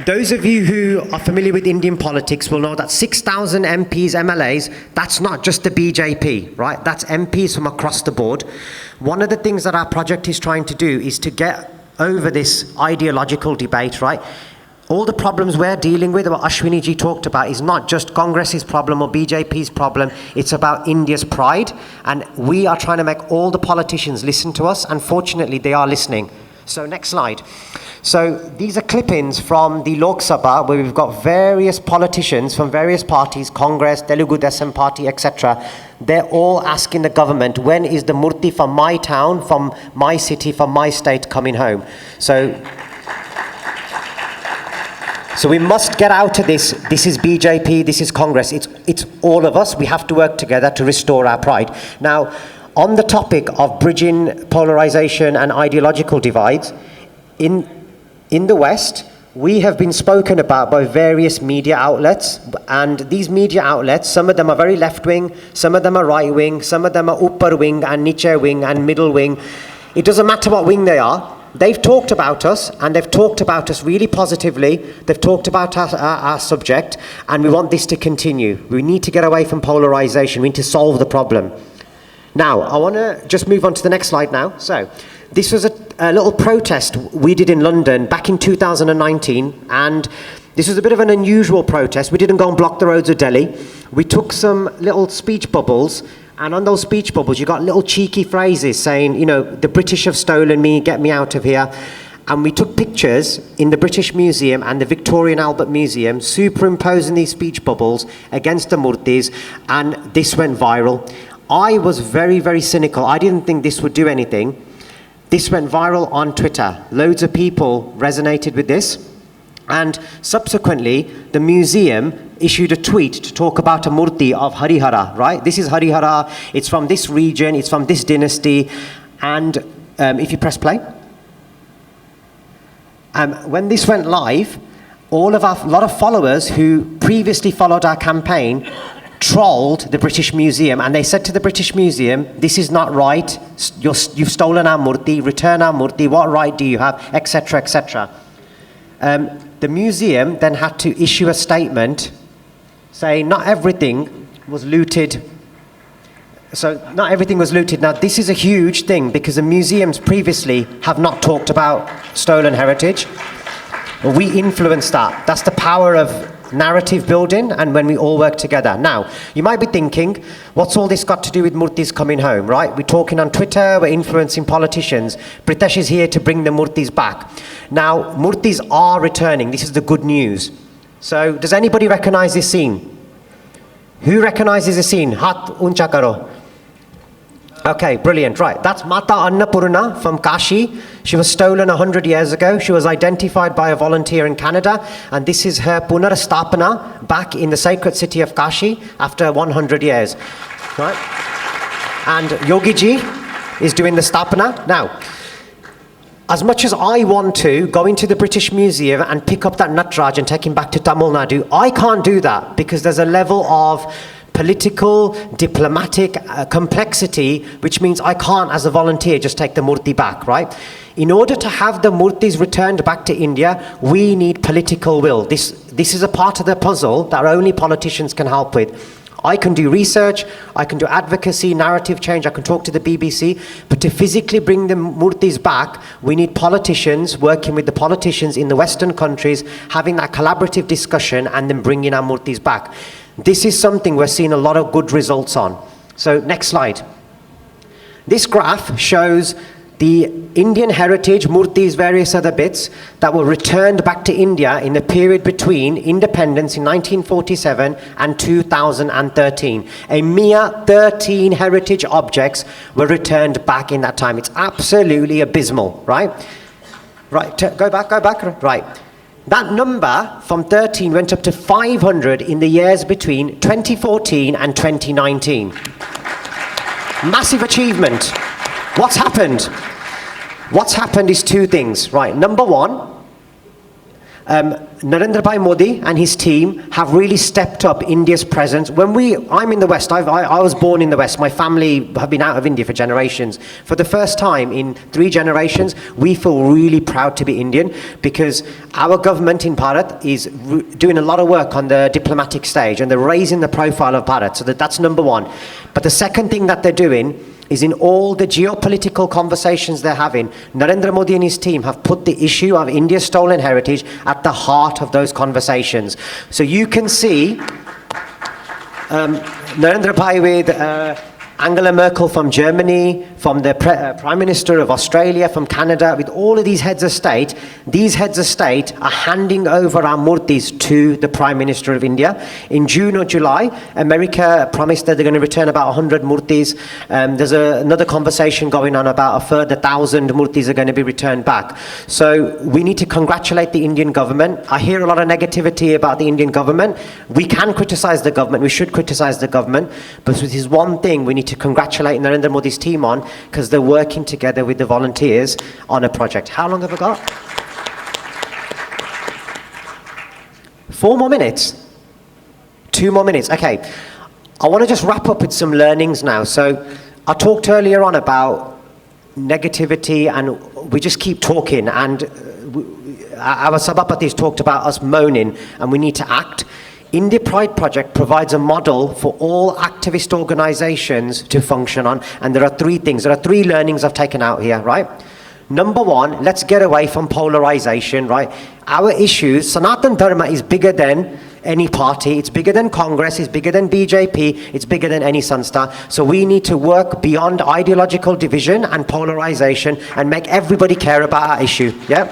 those of you who are familiar with Indian politics will know that 6,000 MPs, MLAs, that's not just the BJP, right? That's MPs from across the board. One of the things that our project is trying to do is to get over this ideological debate, right? All the problems we're dealing with, what Ashwini ji talked about, is not just Congress's problem or BJP's problem, it's about India's pride. And we are trying to make all the politicians listen to us, and fortunately they are listening. So next slide. So these are clippings from the Lok Sabha, where we've got various politicians from various parties, Congress, Telugu Desam Party, etc. They're all asking the government, when is the murti from my town, from my city, from my state coming home? So we must get out of this. This is BJP, this is Congress. It's all of us. We have to work together to restore our pride. Now, on the topic of bridging polarization and ideological divides, in the West, we have been spoken about by various media outlets, and these media outlets, some of them are very left-wing, some of them are right-wing, some of them are upper wing and niche wing and middle wing. It doesn't matter what wing they are. They've talked about us, and they've talked about us really positively. They've talked about our subject, and we want this to continue. We need to get away from polarization. We need to solve the problem. Now, I want to just move on to the next slide now. So, this was a little protest we did in London back in 2019, and this was a bit of an unusual protest. We didn't go and block the roads of Delhi. We took some little speech bubbles, and on those speech bubbles you got little cheeky phrases saying, you know, the British have stolen me, get me out of here. And we took pictures in the British Museum and the Victoria and Albert Museum, superimposing these speech bubbles against the murtis, and this went viral. I was very, very cynical. I didn't think this would do anything. This went viral on Twitter. Loads of people resonated with this. And subsequently, the museum issued a tweet to talk about a murti of Harihara, right? This is Harihara, it's from this region, it's from this dynasty. And if you press play. When this went live, a lot of followers who previously followed our campaign trolled the British Museum, and they said to the British Museum, this is not right, you've stolen our murti, return our murti, what right do you have, etc., etc. The museum then had to issue a statement saying not everything was looted. So not everything was looted. Now this is a huge thing because the museums previously have not talked about stolen heritage. We influence that. That's the power of narrative building, and when we all work together. Now, you might be thinking, what's all this got to do with murtis coming home, right? We're talking on Twitter, we're influencing politicians. Pritesh is here to bring the murtis back. Now, murtis are returning. This is the good news. So, does anybody recognize this scene? Who recognizes the scene? Hat uncha karo. Okay, brilliant, right. That's Mata Annapurna from Kashi. She was stolen 100 years ago. She was identified by a volunteer in Canada, and this is her Punarastapana back in the sacred city of Kashi after 100 years, right? And Yogi Ji is doing the Stapana. Now, as much as I want to go into the British Museum and pick up that Natraj and take him back to Tamil Nadu, I can't do that because there's a level of political, diplomatic complexity, which means I can't, as a volunteer, just take the murti back, right? In order to have the murtis returned back to India, we need political will. This is a part of the puzzle that only politicians can help with. I can do research, I can do advocacy, narrative change, I can talk to the BBC, but to physically bring the murtis back, we need politicians working with the politicians in the Western countries, having that collaborative discussion and then bringing our murtis back. This is something we're seeing a lot of good results on. So next slide. This graph shows the Indian heritage, murtis, various other bits that were returned back to India in the period between independence in 1947 and 2013. A mere 13 heritage objects were returned back in that time. It's absolutely abysmal, right? Right, go back, right. That number from 13 went up to 500 in the years between 2014 and 2019. Massive achievement. What's happened? What's happened is two things, right? Number one, Narendra Bhai Modi and his team have really stepped up India's presence. I'm in the West, I was born in the West, my family have been out of India for generations. For the first time in 3 generations, we feel really proud to be Indian because our government in Bharat is doing a lot of work on the diplomatic stage and they're raising the profile of Bharat, so that's number one. But the second thing that they're doing is in all the geopolitical conversations they're having, Narendra Modi and his team have put the issue of India's stolen heritage at the heart of those conversations. So you can see Narendra Bhai with Angela Merkel from Germany, from the Prime Minister of Australia, from Canada, with all of these heads of state are handing over our murtis to the Prime Minister of India. In June or July, America promised that they're going to return about 100 murtis. There's another conversation going on about a further 1,000 murtis are going to be returned back. So we need to congratulate the Indian government. I hear a lot of negativity about the Indian government. We can criticize the government, we should criticize the government, but this is one thing we need to congratulate Narendra Modi's team on, because they're working together with the volunteers on a project. How long have I got? 4 more minutes? 2 more minutes, okay. I want to just wrap up with some learnings now. So I talked earlier on about negativity, and we just keep talking, and our Sabhapatis talked about us moaning, and we need to act. India Pride Project provides a model for all activist organizations to function on, and there are 3 things. There are 3 learnings I've taken out here, right? Number 1, let's get away from polarization, right? Our issues, Sanatan Dharma is bigger than any party, it's bigger than Congress, it's bigger than BJP, it's bigger than any Sanstha. So we need to work beyond ideological division and polarization and make everybody care about our issue, yeah?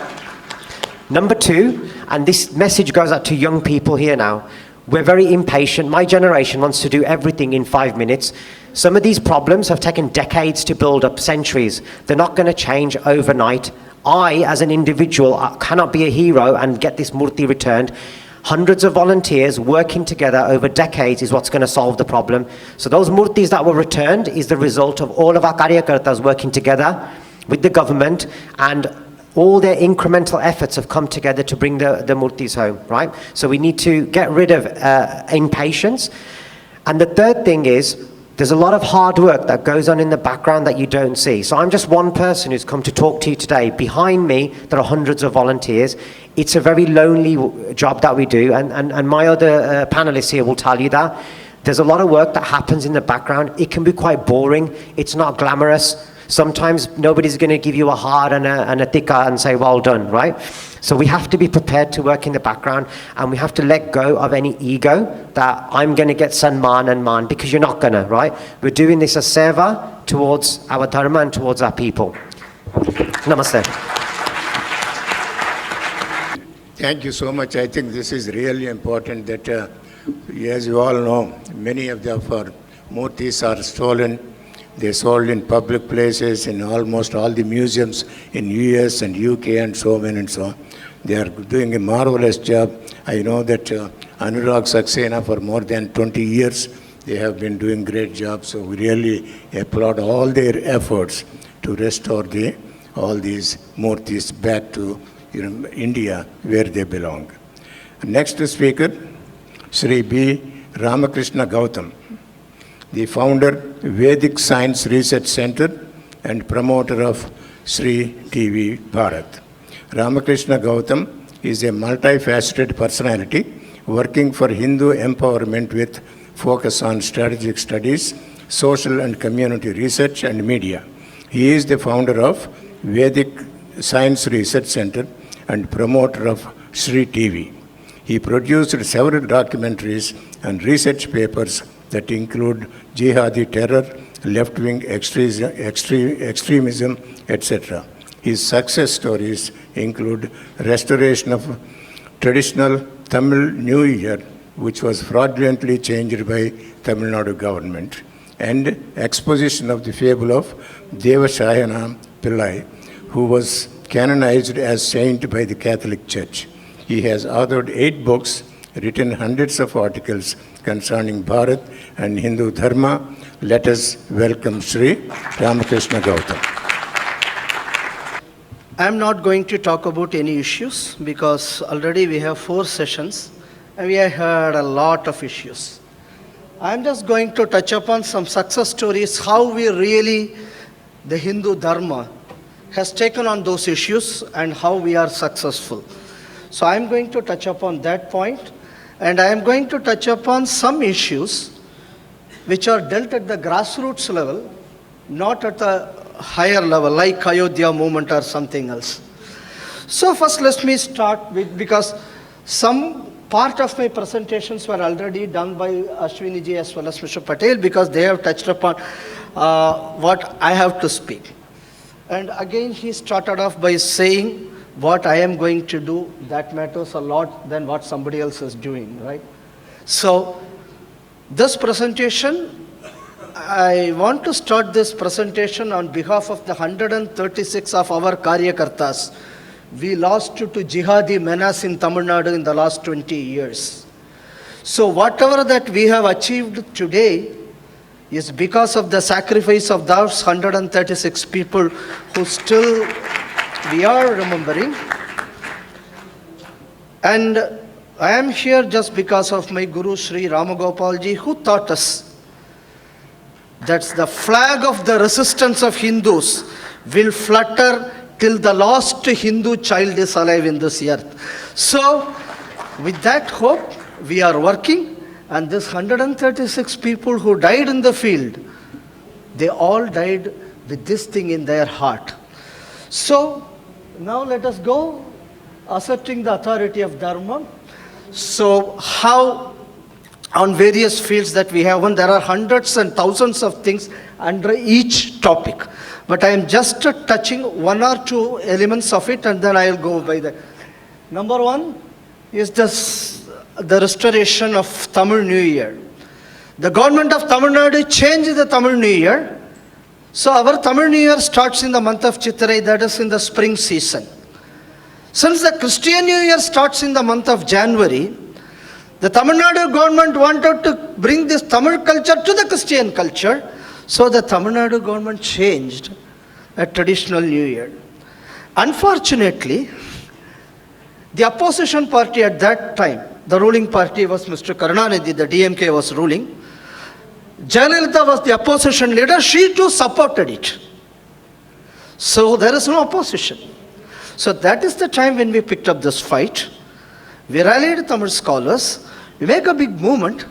Number 2, and this message goes out to young people here now, we're very impatient. My generation wants to do everything in 5 minutes. Some of these problems have taken decades to build up, centuries. They're not going to change overnight. I, as an individual, cannot be a hero and get this murti returned. Hundreds of volunteers working together over decades is what's going to solve the problem. So those murtis that were returned is the result of all of our karyakartas working together with the government, and all their incremental efforts have come together to bring the murtis home, right? So we need to get rid of impatience. And the third thing is, there's a lot of hard work that goes on in the background that you don't see. So I'm just one person who's come to talk to you today. Behind me, there are hundreds of volunteers. It's a very lonely job that we do, and my other panelists here will tell you that. There's a lot of work that happens in the background. It can be quite boring. It's not glamorous. Sometimes nobody's going to give you a heart and a tikka and say, well done, right? So we have to be prepared to work in the background, and we have to let go of any ego that I'm going to get sanman and man, because you're not going to, right? We're doing this as seva towards our dharma and towards our people. Namaste. Thank you so much. I think this is really important that, as you all know, many of our murtis are stolen. They're sold in public places, in almost all the museums in US and UK and so on and so on. They are doing a marvelous job. I know that Anurag Saxena, for more than 20 years, they have been doing great job. So we really applaud all their efforts to restore all these murtis back to India, where they belong. Next speaker, Shri B. Ramakrishna Gowtham, the founder, Vedic Science Research Center, and promoter of Shree TV Bharat. Ramakrishna Gowtham is a multifaceted personality working for Hindu empowerment with focus on strategic studies, social and community research, and media. He is the founder of Vedic Science Research Center and promoter of Shree TV. He produced several documentaries and research papers that include jihadi terror, left-wing extremism, etc. His success stories include restoration of traditional Tamil New Year, which was fraudulently changed by Tamil Nadu government, and exposition of the fable of Devashayana Pillai, who was canonized as saint by the Catholic Church. He has authored 8 books, written hundreds of articles concerning Bharat and Hindu Dharma. Let us welcome Shri Ramakrishna Gowtham. I am not going to talk about any issues because already we have 4 sessions and we have heard a lot of issues. I am just going to touch upon some success stories, how we really, the Hindu Dharma, has taken on those issues and how we are successful. So I am going to touch upon that point, and I am going to touch upon some issues which are dealt at the grassroots level, not at the higher level like Ayodhya movement or something else. So first let me start with, because some part of my presentations were already done by Ashwini ji as well as Mr. Patel, because they have touched upon what I have to speak. And again he started off by saying, what I am going to do, that matters a lot than what somebody else is doing, right? So this presentation, I want to start this presentation on behalf of the 136 of our Karyakartas. We lost to jihadi menace in Tamil Nadu in the last 20 years. So whatever that we have achieved today is because of the sacrifice of those 136 people who still we are remembering. And I am here just because of my Guru Shri Ramagopalji, who taught us that the flag of the resistance of Hindus will flutter till the last Hindu child is alive in this earth. So, with that hope, we are working, and this 136 people who died in the field, they all died with this thing in their heart. So, now let us go asserting the authority of Dharma. So, how on various fields that we have, and there are hundreds and thousands of things under each topic. But I am just touching one or two elements of it, and then I will go by that. Number one is the restoration of Tamil New Year. The government of Tamil Nadu changed the Tamil New Year. So our Tamil New Year starts in the month of Chitrai, that is in the spring season. Since the Christian New Year starts in the month of January, the Tamil Nadu government wanted to bring this Tamil culture to the Christian culture. So the Tamil Nadu government changed a traditional New Year. Unfortunately, the opposition party at that time, the ruling party was Mr. Karunanidhi, the DMK was ruling. Jayalalitha was the opposition leader, she too supported it. So there is no opposition. So that is the time when we picked up this fight. We rallied Tamil scholars, we make a big movement.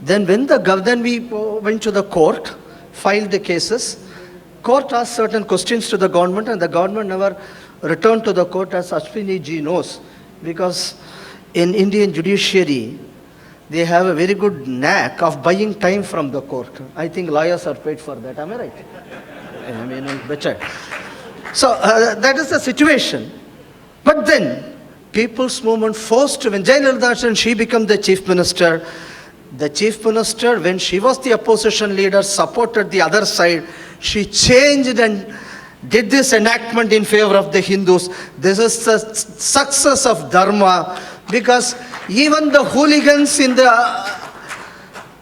Then we went to the court, filed the cases. Court asked certain questions to the government, and the government never returned to the court, as Ashwini ji knows, because in Indian judiciary, they have a very good knack of buying time from the court. I think lawyers are paid for that, am I right? I mean, better. So that is the situation. But then, people's movement forced, when Jayalalitha and she became the chief minister, when she was the opposition leader, supported the other side, she changed and did this enactment in favor of the Hindus. This is the success of Dharma, because even the hooligans in the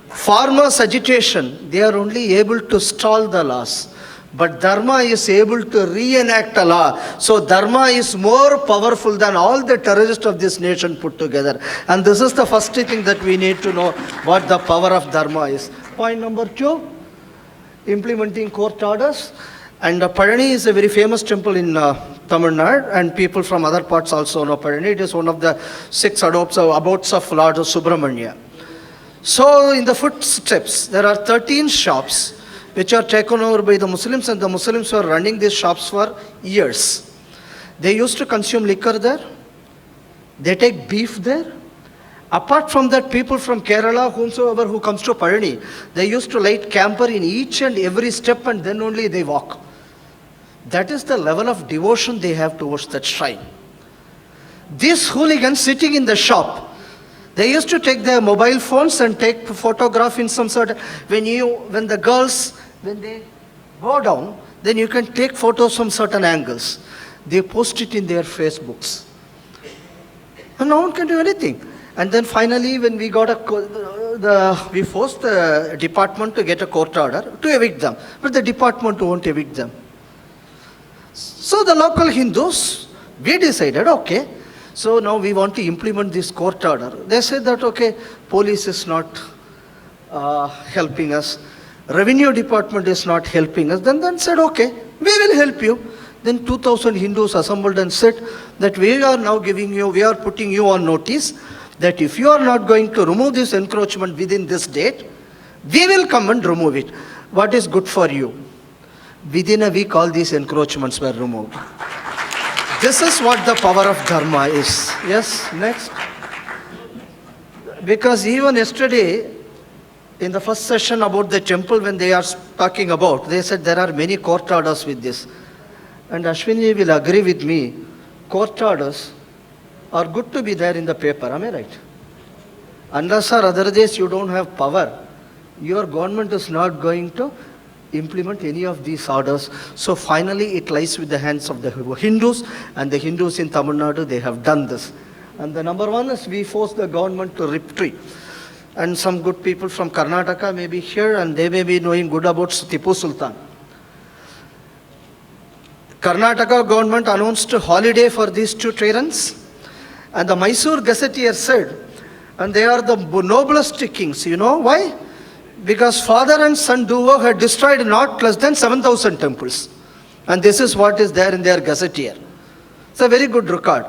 farmers' agitation, they are only able to stall the laws. But Dharma is able to reenact a law. So Dharma is more powerful than all the terrorists of this nation put together. And this is the first thing that we need to know, what the power of Dharma is. Point number 2, implementing court orders. And Palani is a very famous temple in Tamil Nadu, and people from other parts also know Palani. It is one of the 6 abodes of Lord Subramanya. So in the footsteps, there are 13 shops which are taken over by the Muslims, and the Muslims were running these shops for years. They used to consume liquor there. They take beef there. Apart from that, people from Kerala, whomsoever who comes to Palani, they used to light camper in each and every step, and then only they walk. That is the level of devotion they have towards that shrine. These hooligans sitting in the shop, they used to take their mobile phones and take photograph in some sort of, when the girls, when they go down, then you can take photos from certain angles. They post it in their Facebooks. And no one can do anything. And then finally, when we got we forced the department to get a court order to evict them. But the department won't evict them. So the local Hindus, we decided, okay, so now we want to implement this court order. They said that, okay, police is not helping us. Revenue department is not helping us. Then said, okay, we will help you. Then 2,000 Hindus assembled and said that we are putting you on notice that if you are not going to remove this encroachment within this date, we will come and remove it. What is good for you? Within a week, all these encroachments were removed. This is what the power of Dharma is. Yes, next. Because even yesterday, in the first session about the temple, when they are talking about, they said there are many court orders with this. And Ashwini will agree with me, court orders are good to be there in the paper, am I right? Unless or other days you don't have power, your government is not going to implement any of these orders. So finally it lies with the hands of the Hindus, and the Hindus in Tamil Nadu, they have done this. And the number 1 is we force the government to rip tree. And some good people from Karnataka may be here, and they may be knowing good about Tipu Sultan. Karnataka government announced a holiday for these 2 tyrants, And the Mysore gazetteer said, and they are the noblest kings. You know why? Because father and son duo had destroyed not less than 7,000 temples. And this is what is there in their gazetteer. It's a very good record.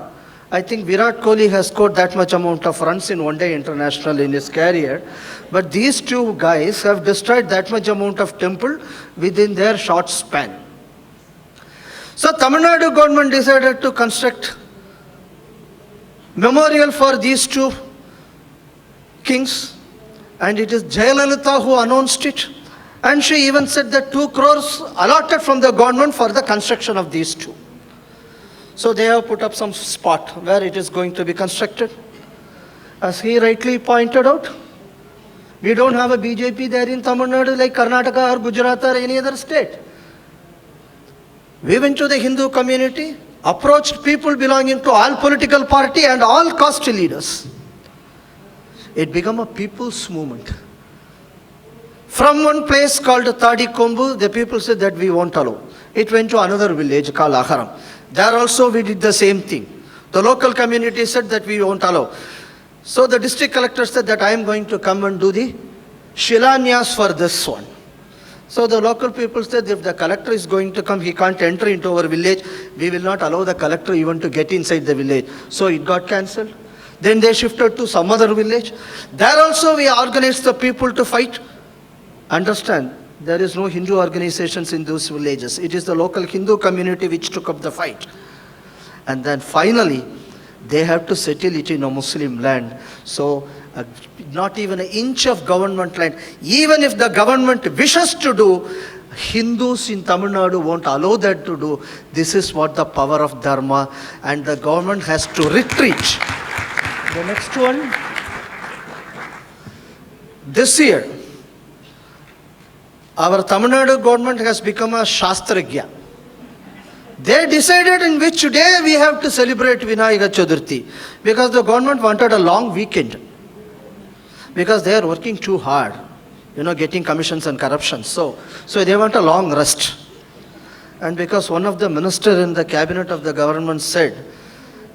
I think Virat Kohli has scored that much amount of runs in one-day international in his career. But these two guys have destroyed that much amount of temple within their short span. So Tamil Nadu government decided to construct memorial for these two kings. And it is Jayalalitha who announced it. And she even said that 2 crores allotted from the government for the construction of these two. So they have put up some spot where it is going to be constructed. As he rightly pointed out, we don't have a BJP there in Tamil Nadu like Karnataka or Gujarat or any other state. We went to the Hindu community, approached people belonging to all political party and all caste leaders. It became a people's movement. From one place called Tadikombu, the people said that we won't allow. It went to another village called Aharam. There also we did the same thing. The local community said that we won't allow. So the district collector said that I am going to come and do the Shilanyas for this one. So the local people said if the collector is going to come, he can't enter into our village. We will not allow the collector even to get inside the village. So it got cancelled. Then they shifted to some other village. There also we organized the people to fight. Understand, there is no Hindu organizations in those villages. It is the local Hindu community which took up the fight. And then finally, they have to settle it in a Muslim land. So not even an inch of government land. Even if the government wishes to do, Hindus in Tamil Nadu won't allow that to do. This is what the power of Dharma, and the government has to retreat. The next one. This year, our Tamil Nadu government has become a Shastragya. They decided in which day we have to celebrate Vinayaka Chaturthi, because the government wanted a long weekend. Because they are working too hard, getting commissions and corruption. So they want a long rest. And because one of the ministers in the cabinet of the government said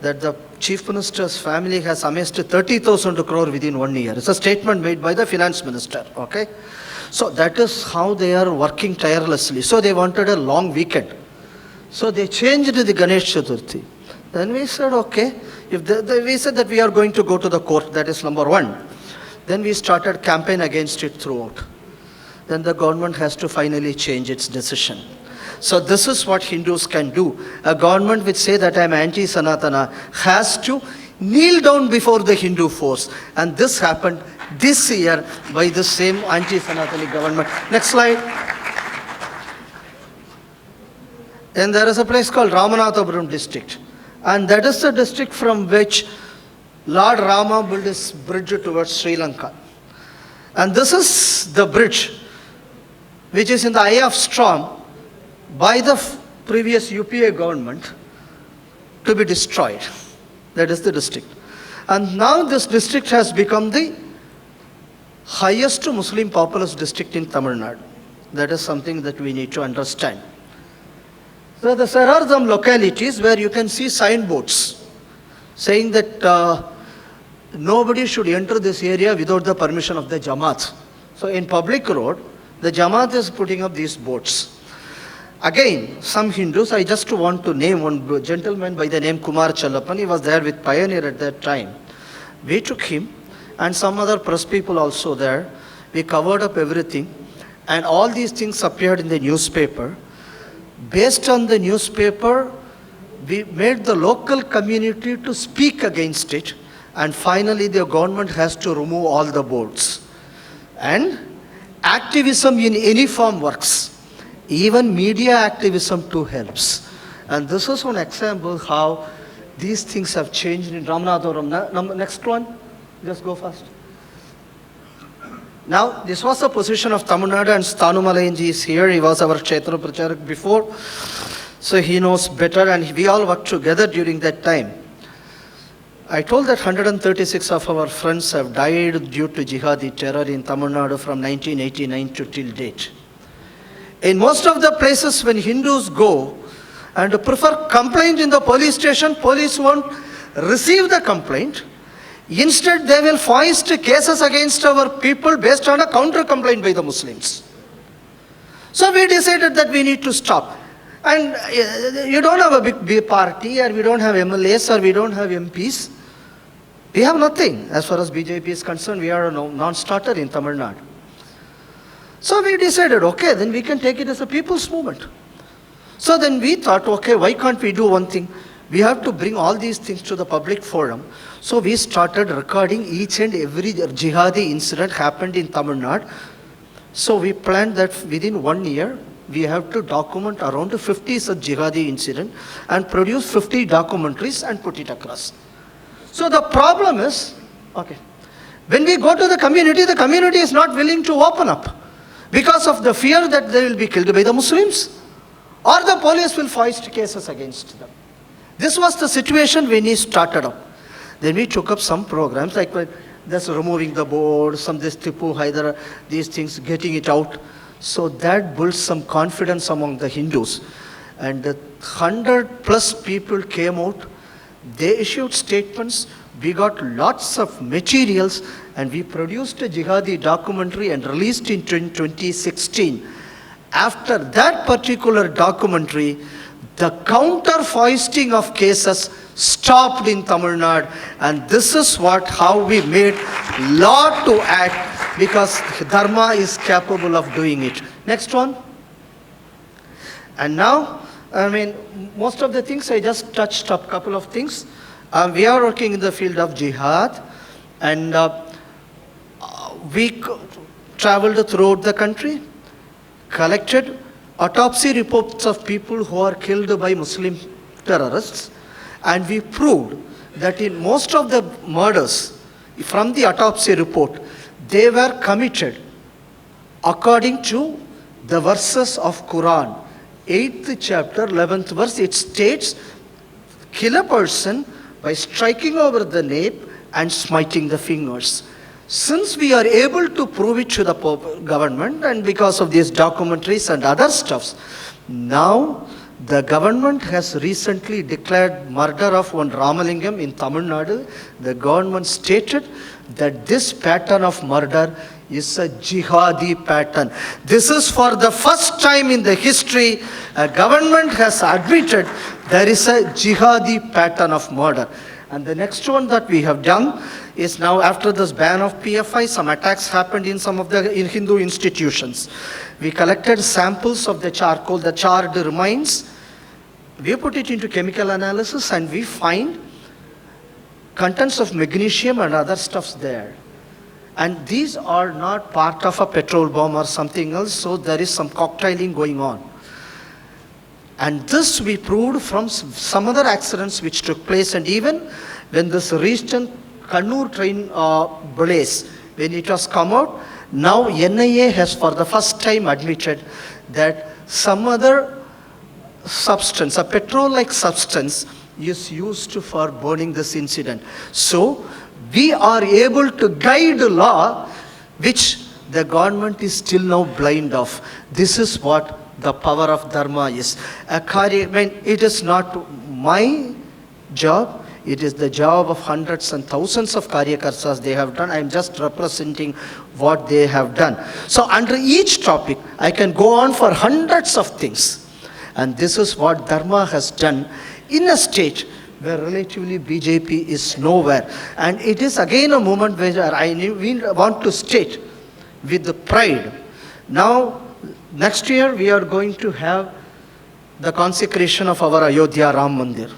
that the chief minister's family has amassed 30,000 crore within 1 year. It's a statement made by the finance minister, okay? So that is how they are working tirelessly. So they wanted a long weekend. So they changed the Ganesh Chaturthi. Then we said, okay, we said that we are going to go to the court, that is number one. Then we started campaign against it throughout. Then the government has to finally change its decision. So this is what Hindus can do. A government which say that I am anti-Sanatana has to kneel down before the Hindu force. And this happened this year by the same anti-Sanatani government. Next slide. And there is a place called Ramanathapuram district. And that is the district from which Lord Rama built his bridge towards Sri Lanka. And this is the bridge which is in the eye of storm by the previous UPA government to be destroyed. That is the district. And now this district has become the highest Muslim populous district in Tamil Nadu. That is something that we need to understand. So there are some localities where you can see signboards saying that nobody should enter this area without the permission of the Jamaat. So in public road, the Jamaat is putting up these boards. Again, some Hindus, I just want to name one gentleman by the name Kumar Challappan. He was there with Pioneer at that time. We took him and some other press people also there. We covered up everything and all these things appeared in the newspaper. Based on the newspaper, we made the local community to speak against it, and finally the government has to remove all the boards. And activism in any form works. Even media activism too helps. And this is one example how these things have changed in Ramanathapuram. Next one, just go fast. Now, this was the position of Tamil Nadu, and Stanu Malayanji is here. He was our Kshetra Pracharak before. So he knows better, and we all worked together during that time. I told that 136 of our friends have died due to jihadi terror in Tamil Nadu from 1989 to till date. In most of the places when Hindus go and prefer complaint in the police station, police won't receive the complaint. Instead, they will foist cases against our people based on a counter complaint by the Muslims. So we decided that we need to stop. And you don't have a big party, or we don't have MLAs, or we don't have MPs. We have nothing. As far as BJP is concerned, we are a non-starter in Tamil Nadu. So we decided, okay, then we can take it as a people's movement. So then we thought, okay, why can't we do one thing? We have to bring all these things to the public forum. So we started recording each and every jihadi incident happened in Tamil Nadu. So we planned that within 1 year, we have to document around 50 such jihadi incident and produce 50 documentaries and put it across. So the problem is, okay, when we go to the community is not willing to open up because of the fear that they will be killed by the Muslims or the police will foist cases against them. This was the situation when we started up. Then we took up some programs like this removing the board, some this Tipu Haidar, these things, getting it out. So that built some confidence among the Hindus. And 100+ people came out. They issued statements. We got lots of materials and we produced a jihadi documentary and released in 2016. After that particular documentary, the counter-foisting of cases stopped in Tamil Nadu, and this is how we made law to act, because Dharma is capable of doing it. Next one. And now, most of the things I just touched up, couple of things. We are working in the field of jihad, and we traveled throughout the country, collected autopsy reports of people who are killed by Muslim terrorists, and we proved that in most of the murders, from the autopsy report, they were committed according to the verses of Quran. 8th chapter, 11th verse, it states, kill a person by striking over the nape and smiting the fingers. Since we are able to prove it to the government, and because of these documentaries and other stuffs, now the government has recently declared murder of one Ramalingam in Tamil Nadu. The government stated that this pattern of murder is a jihadi pattern. This is for the first time in the history a government has admitted there is a jihadi pattern of murder. And the next one that we have done is, now after this ban of PFI, some attacks happened in some of the Hindu institutions. We collected samples of the charcoal, the charred remains. We put it into chemical analysis and we find contents of magnesium and other stuffs there. And these are not part of a petrol bomb or something else, so there is some cocktailing going on. And this we proved from some other accidents which took place, and even when this recent Kannur train blaze, when it was come out, now NIA has for the first time admitted that some other substance, a petrol-like substance, is used for burning this incident. So we are able to guide law which the government is still now blind of. This is what the power of Dharma is. It is not my job, it is the job of hundreds and thousands of Karyakartas they have done. I am just representing what they have done. So under each topic, I can go on for hundreds of things. And this is what Dharma has done in a state where relatively BJP is nowhere. And it is again a moment where I want to state with pride. Now, next year we are going to have the consecration of our Ayodhya Ram Mandir.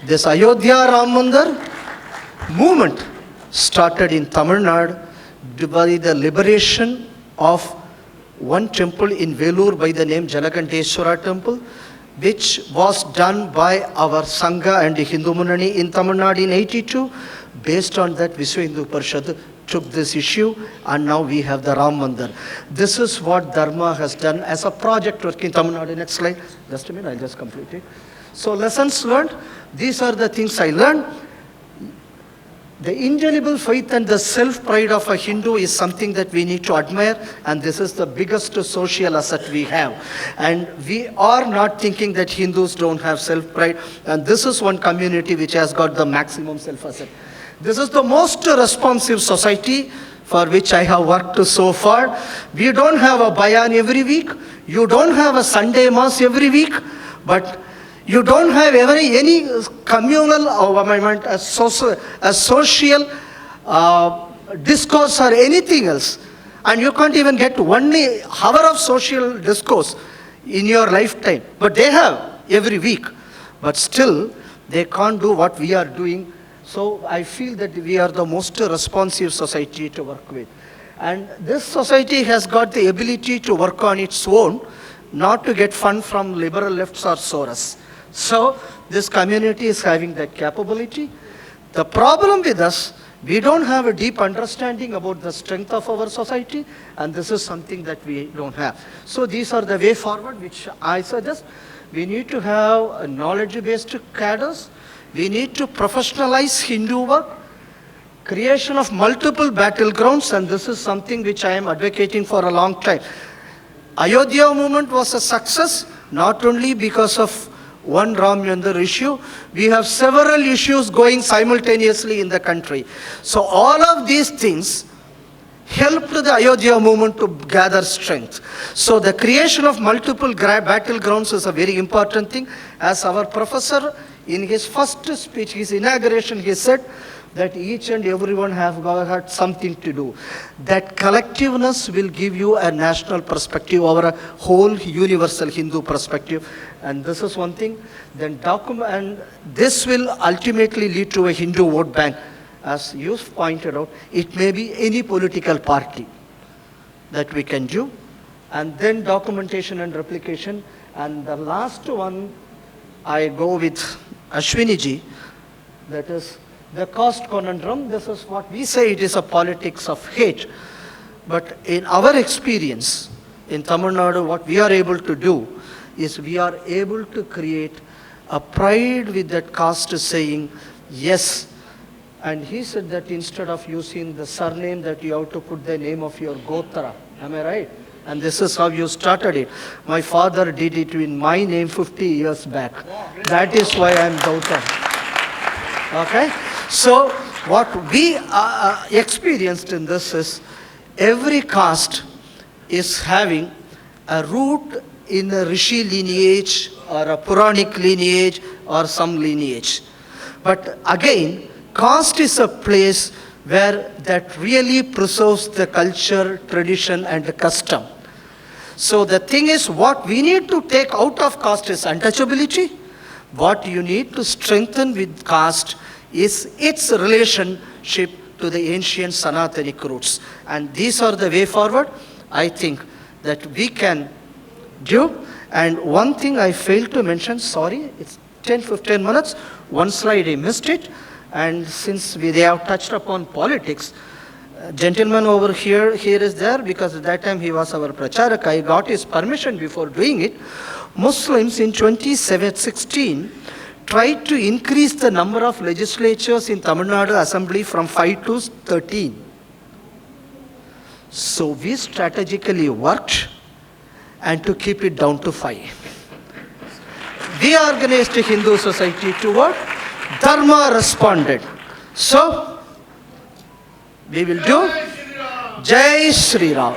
This Ayodhya Ram Mandir movement started in Tamil Nadu by the liberation of one temple in Velur by the name Jalakanteshwara temple, which was done by our Sangha and Hindu Munani in Tamil Nadu in 82. Based on that, Vishwa Hindu Parishad took this issue, and now we have the Ram Mandir. This is what Dharma has done as a project work in Tamil Nadu. Next slide. Just a minute, I'll just complete it. So lessons learned. These are the things I learned. The indelible faith and the self-pride of a Hindu is something that we need to admire, and this is the biggest social asset we have. And we are not thinking that Hindus don't have self-pride, and this is one community which has got the maximum self-asset. This is the most responsive society for which I have worked so far. We don't have a bayan every week. You don't have a Sunday mass every week, but you don't have any communal or a social discourse or anything else. And you can't even get 1 hour of social discourse in your lifetime. But they have every week. But still, they can't do what we are doing. So I feel that we are the most responsive society to work with. And this society has got the ability to work on its own, not to get fund from liberal lefts or Soros. So this community is having that capability. The problem with us, we don't have a deep understanding about the strength of our society, and this is something that we don't have. So these are the way forward which I suggest. We need to have a knowledge-based cadres. We need to professionalize Hindu work, creation of multiple battlegrounds, and this is something which I am advocating for a long time. Ayodhya movement was a success, not only because of one Ram Mandir issue. We have several issues going simultaneously in the country. So all of these things helped the Ayodhya movement to gather strength. So the creation of multiple battlegrounds is a very important thing. As our professor, in his first speech, his inauguration, he said that each and everyone have got something to do. That collectiveness will give you a national perspective over a whole universal Hindu perspective. And this is one thing. Then and this will ultimately lead to a Hindu vote bank. As you pointed out, it may be any political party that we can do. And then documentation and replication. And the last one, I go with Ashwini ji, that is the caste conundrum. This is what we say, it is a politics of hate. But in our experience in Tamil Nadu, what we are able to do is we are able to create a pride with that caste saying, yes. And he said that instead of using the surname, that you have to put the name of your Gotra. Am I right? And this is how you started it. My father did it in my name 50 years back. That is why I am Gowthaman. Okay? So what we experienced in this is every caste is having a root in a Rishi lineage or a Puranic lineage or some lineage. But again, caste is a place where that really preserves the culture, tradition and the custom. So the thing is, what we need to take out of caste is untouchability. What you need to strengthen with caste is its relationship to the ancient Sanatanic roots. And these are the way forward, I think, that we can do. And one thing I failed to mention, sorry, it's 10-15 minutes, one slide I missed it. And since they have touched upon politics, gentleman over here is there because at that time he was our pracharak. I got his permission before doing it. Muslims in 2016 tried to increase the number of legislatures in Tamil Nadu Assembly from 5 to 13. So we strategically worked and to keep it down to 5. We organized a Hindu society to work. Dharma responded. So, we will do Jai Shri Ram.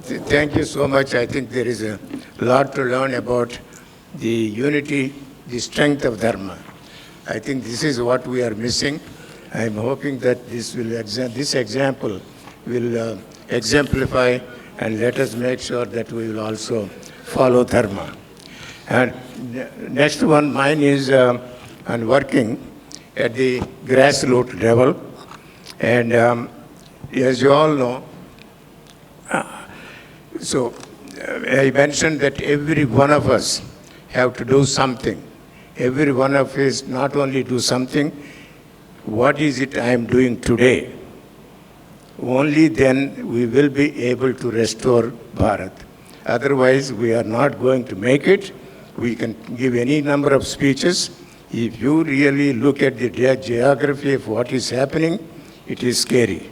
Thank you so much. I think there is a lot to learn about the unity, the strength of Dharma. I think this is what we are missing. I am hoping that this example will exemplify and let us make sure that we will also follow Dharma. And next one, mine is on working at the grassroots level. And as you all know, I mentioned that every one of us have to do something. Every one of us not only do something, what is it I am doing today? Only then we will be able to restore Bharat. Otherwise, we are not going to make it. We can give any number of speeches. If you really look at the geography of what is happening, it is scary.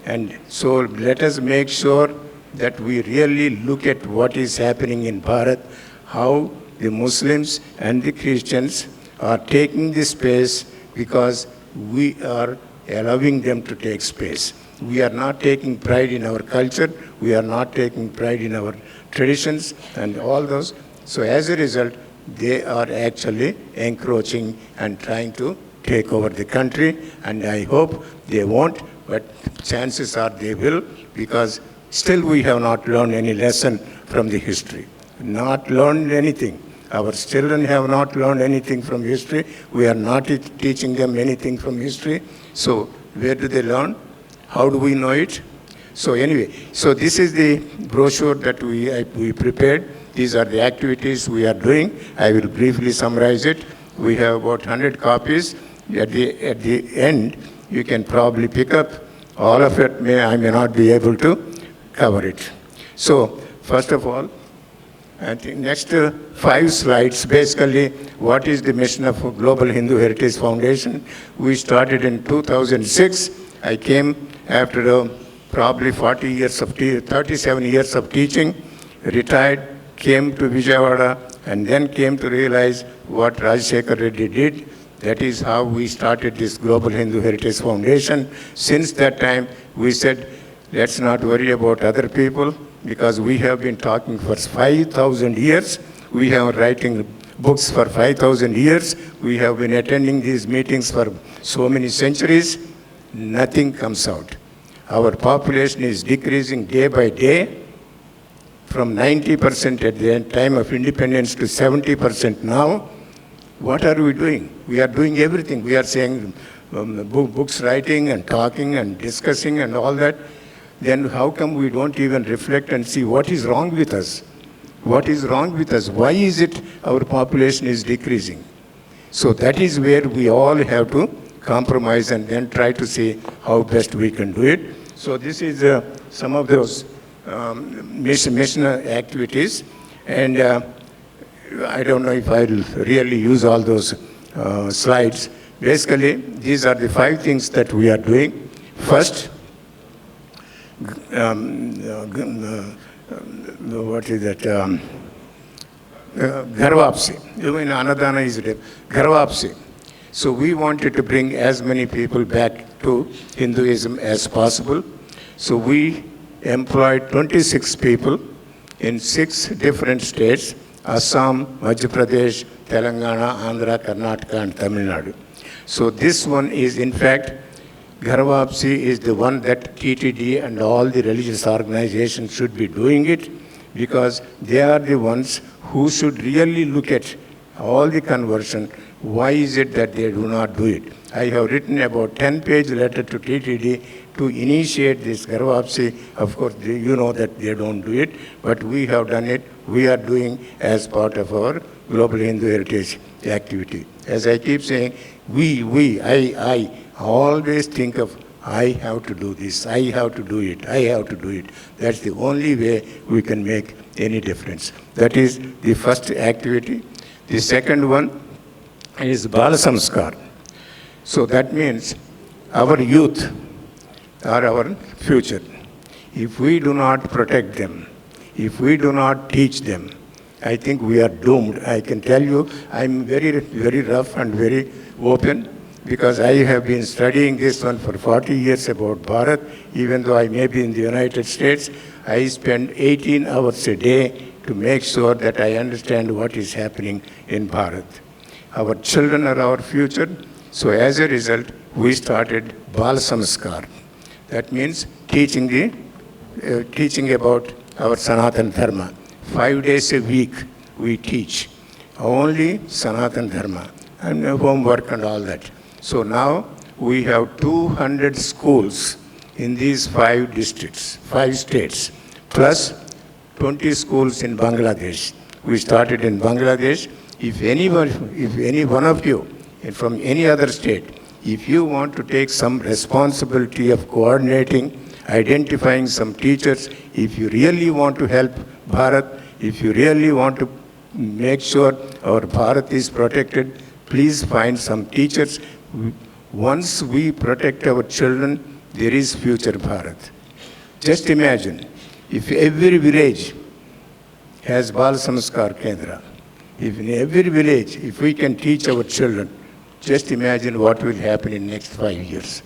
And so let us make sure that we really look at what is happening in Bharat, how the Muslims and the Christians are taking the space because we are allowing them to take space. We are not taking pride in our culture. We are not taking pride in our traditions and all those. So as a result, they are actually encroaching and trying to take over the country. And I hope they won't, but chances are they will, because still we have not learned any lesson from the history. Not learned anything. Our children have not learned anything from history. We are not teaching them anything from history. So where do they learn? How do we know it? So anyway, so this is the brochure that we prepared. These are the activities we are doing. I will briefly summarize it. We have about 100 copies. At the end, you can probably pick up all of it. I may not be able to cover it. So first of all, I think next 5 slides, basically, what is the mission of Global Hindu Heritage Foundation? We started in 2006. I came after probably 37 years of teaching, retired, came to Vijayawada, and then came to realize what Rajshekhar Reddy did. That is how we started this Global Hindu Heritage Foundation. Since that time, we said, let's not worry about other people, because we have been talking for 5,000 years. We have been writing books for 5,000 years. We have been attending these meetings for so many centuries. Nothing comes out. Our population is decreasing day by day, from 90% at the time of independence to 70% now. What are we doing? We are doing everything. We are saying books writing and talking and discussing and all that. Then how come we don't even reflect and see what is wrong with us? What is wrong with us? Why is it our population is decreasing? So that is where we all have to compromise and then try to see how best we can do it. So this is some of those mission activities. And I don't know if I'll really use all those slides. Basically, these are the 5 things that we are doing. First, what is that? Garvapsi. Even Anadana is Garvapsi. So we wanted to bring as many people back to Hinduism as possible. So we employed 26 people in 6 different states: Assam, Madhya Pradesh, Telangana, Andhra, Karnataka, and Tamil Nadu. So this one is, in fact, Garvapsi is the one that TTD and all the religious organizations should be doing it, because they are the ones who should really look at all the conversion. Why is it that they do not do it? I have written about 10-page letter to TTD to initiate this Garvapsi. Of course, you know that they don't do it, but we have done it. We are doing as part of our Global Hindu Heritage activity. As I keep saying, I always think of, I have to do this, I have to do it, I have to do it. That's the only way we can make any difference. That is the first activity. The second one is Bala Samskar. So that means our youth are our future. If we do not protect them, if we do not teach them, I think we are doomed. I can tell you, I'm very, very rough and very open, because I have been studying this one for 40 years about Bharat. Even though I may be in the United States, I spend 18 hours a day to make sure that I understand what is happening in Bharat. Our children are our future, so as a result, we started Bal Samskar. That means teaching about our Sanatan Dharma. 5 days a week we teach only Sanatan Dharma and homework and all that. So now we have 200 schools in these 5 districts, 5 states, plus 20 schools in Bangladesh. We started in Bangladesh. If any one of you from any other state, if you want to take some responsibility of coordinating, identifying some teachers, if you really want to help Bharat, if you really want to make sure our Bharat is protected, please find some teachers. Once we protect our children, there is future Bharat. Just imagine, if every village has Bal Samskar Kendra, if in every village, if we can teach our children, just imagine what will happen in next 5 years.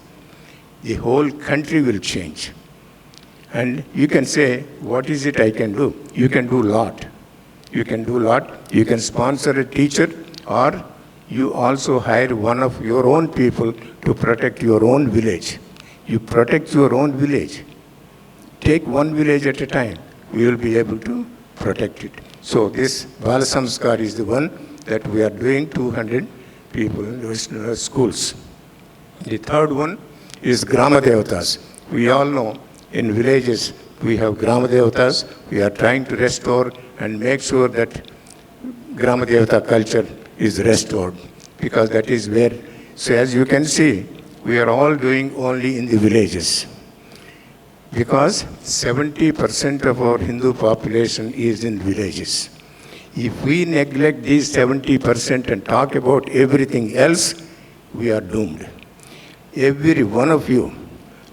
The whole country will change. And you can say, what is it I can do? You can do a lot. You can do a lot. You can sponsor a teacher, or you also hire one of your own people to protect your own village. You protect your own village. Take one village at a time. We will be able to protect it. So this Bal Samskar is the one that we are doing 200 people in those schools. The third one is Grama Devatas. We all know in villages we have Grama Devatas. We are trying to restore and make sure that Grama Devata culture is restored, because that is where, so as you can see, we are all doing only in the villages. Because 70% of our Hindu population is in villages. If we neglect these 70% and talk about everything else, we are doomed. Every one of you,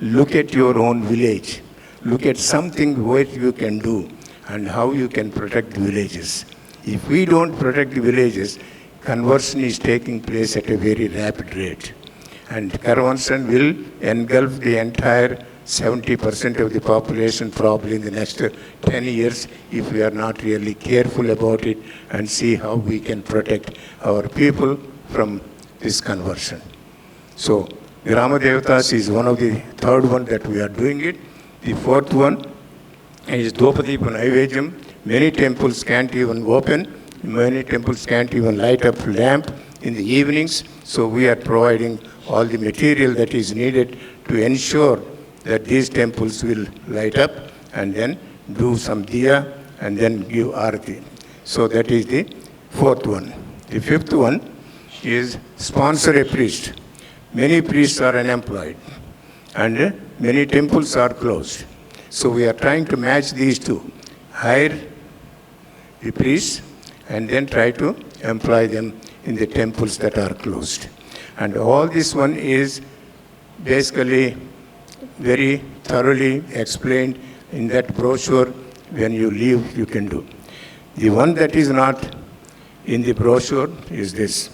look at your own village. Look at something what you can do and how you can protect the villages. If we don't protect the villages, conversion is taking place at a very rapid rate. And conversion will engulf the entire 70% of the population probably in the next 10 years if we are not really careful about it and see how we can protect our people from this conversion. So, Grama Devatas is one of the third one that we are doing it. The fourth one is Dopadipa Naivedyam. Many temples can't even open. Many temples can't even light up lamp in the evenings. So we are providing all the material that is needed to ensure that these temples will light up and then do some diya and then give arati. So that is the fourth one. The fifth one is sponsor a priest. Many priests are unemployed and many temples are closed. So we are trying to match these two. Hire the priests and then try to employ them in the temples that are closed. And all this one is basically very thoroughly explained in that brochure. When you leave, you can do. The one that is not in the brochure is this.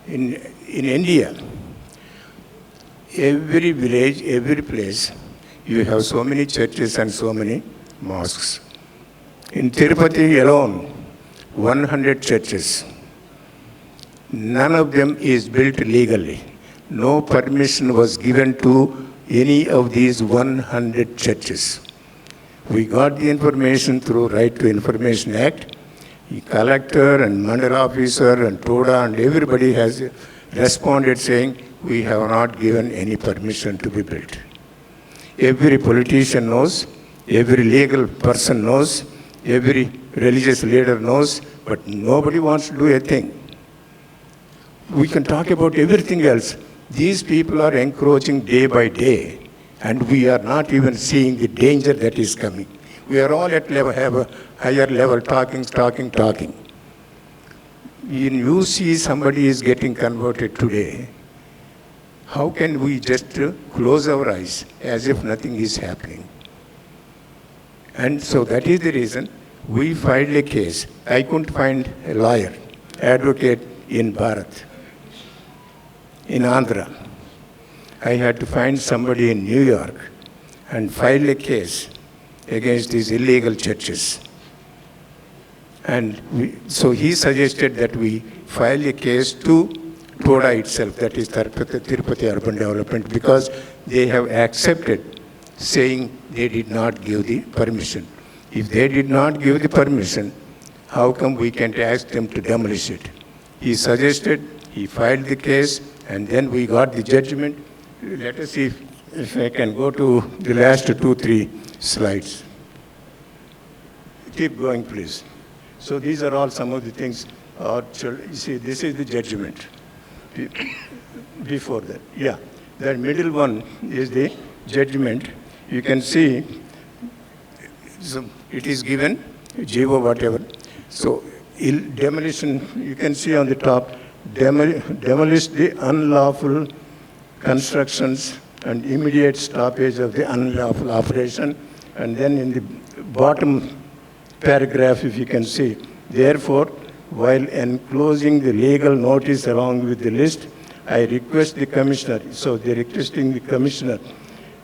In India, every village, every place, you have so many churches and so many mosques. In Tirupati alone, 100 churches. None of them is built legally. No permission was given to any of these 100 churches. We got the information through Right to Information Act. The collector and mandal officer and Toda and everybody has responded saying, we have not given any permission to be built. Every politician knows, every legal person knows, every religious leader knows, but nobody wants to do a thing. We can talk about everything else. These people are encroaching day by day, and we are not even seeing the danger that is coming. We are all at level, have a higher level, talking. When you see somebody is getting converted today, how can we just close our eyes as if nothing is happening? And so that is the reason we filed a case. I couldn't find a lawyer, advocate in Bharat, in Andhra. I had to find somebody in New York and file a case against these illegal churches. And so he suggested that we file a case to Toda itself, that is Tirupati Urban Development, because they have accepted saying they did not give the permission. If they did not give the permission, how come we can't ask them to demolish it? He suggested, he filed the case, and then we got the judgment. Let us see if I can go to the last 2-3 slides. Keep going, please. So these are all some of the things. You see, this is the judgment. Before that, yeah. The middle one is the judgment. You can see, so it is given Jivo, whatever. So demolition, you can see on the top, demolish the unlawful constructions and immediate stoppage of the unlawful operation. And then in the bottom paragraph, if you can see, therefore, while enclosing the legal notice along with the list, I request the commissioner, so they're requesting the commissioner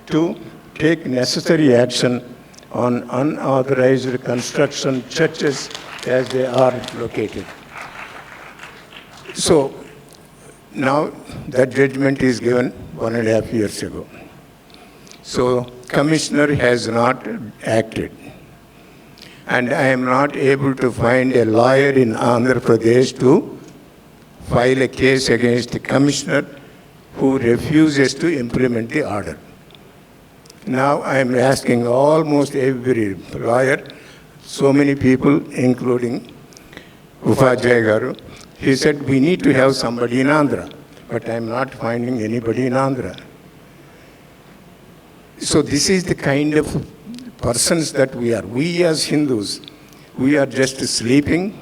to take necessary action on unauthorized construction churches as they are located. So now that judgment is given 1.5 years ago. So commissioner has not acted. And I am not able to find a lawyer in Andhra Pradesh to file a case against the commissioner who refuses to implement the order. Now I am asking almost every lawyer, so many people, including Upadhyay Garu, he said, we need to have somebody in Andhra, but I am not finding anybody in Andhra. So this is the kind of persons that we are. We as Hindus, we are just sleeping.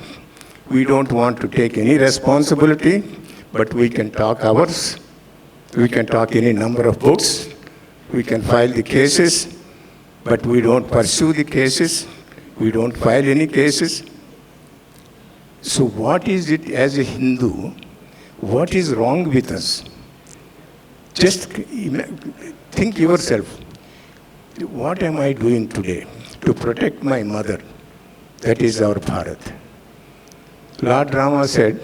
We don't want to take any responsibility, but we can talk ours. We can talk any number of books. We can file the cases, but we don't pursue the cases. We don't file any cases. So what is it as a Hindu? What is wrong with us? Just think yourself. What am I doing today to protect my mother? That is our Bharat. Lord Rama said,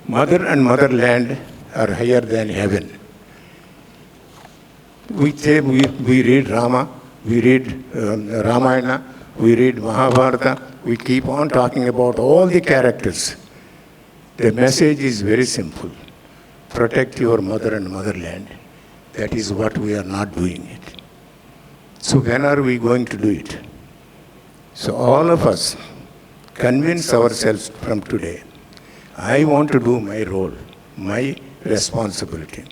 mother and motherland are higher than heaven. We read Rama, we read Ramayana, we read Mahabharata, we keep on talking about all the characters. The message is very simple. Protect your mother and motherland. That is what we are not doing it. So when are we going to do it? So all of us convince ourselves from today, I want to do my role, my responsibility.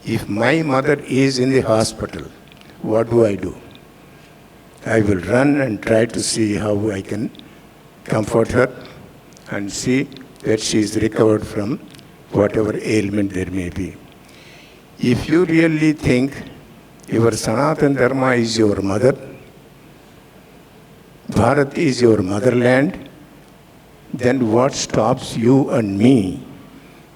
If my mother is in the hospital, what do? I will run and try to see how I can comfort her and see that she is recovered from whatever ailment there may be. If you really think your Sanatana Dharma is your mother, Bharat is your motherland, then what stops you and me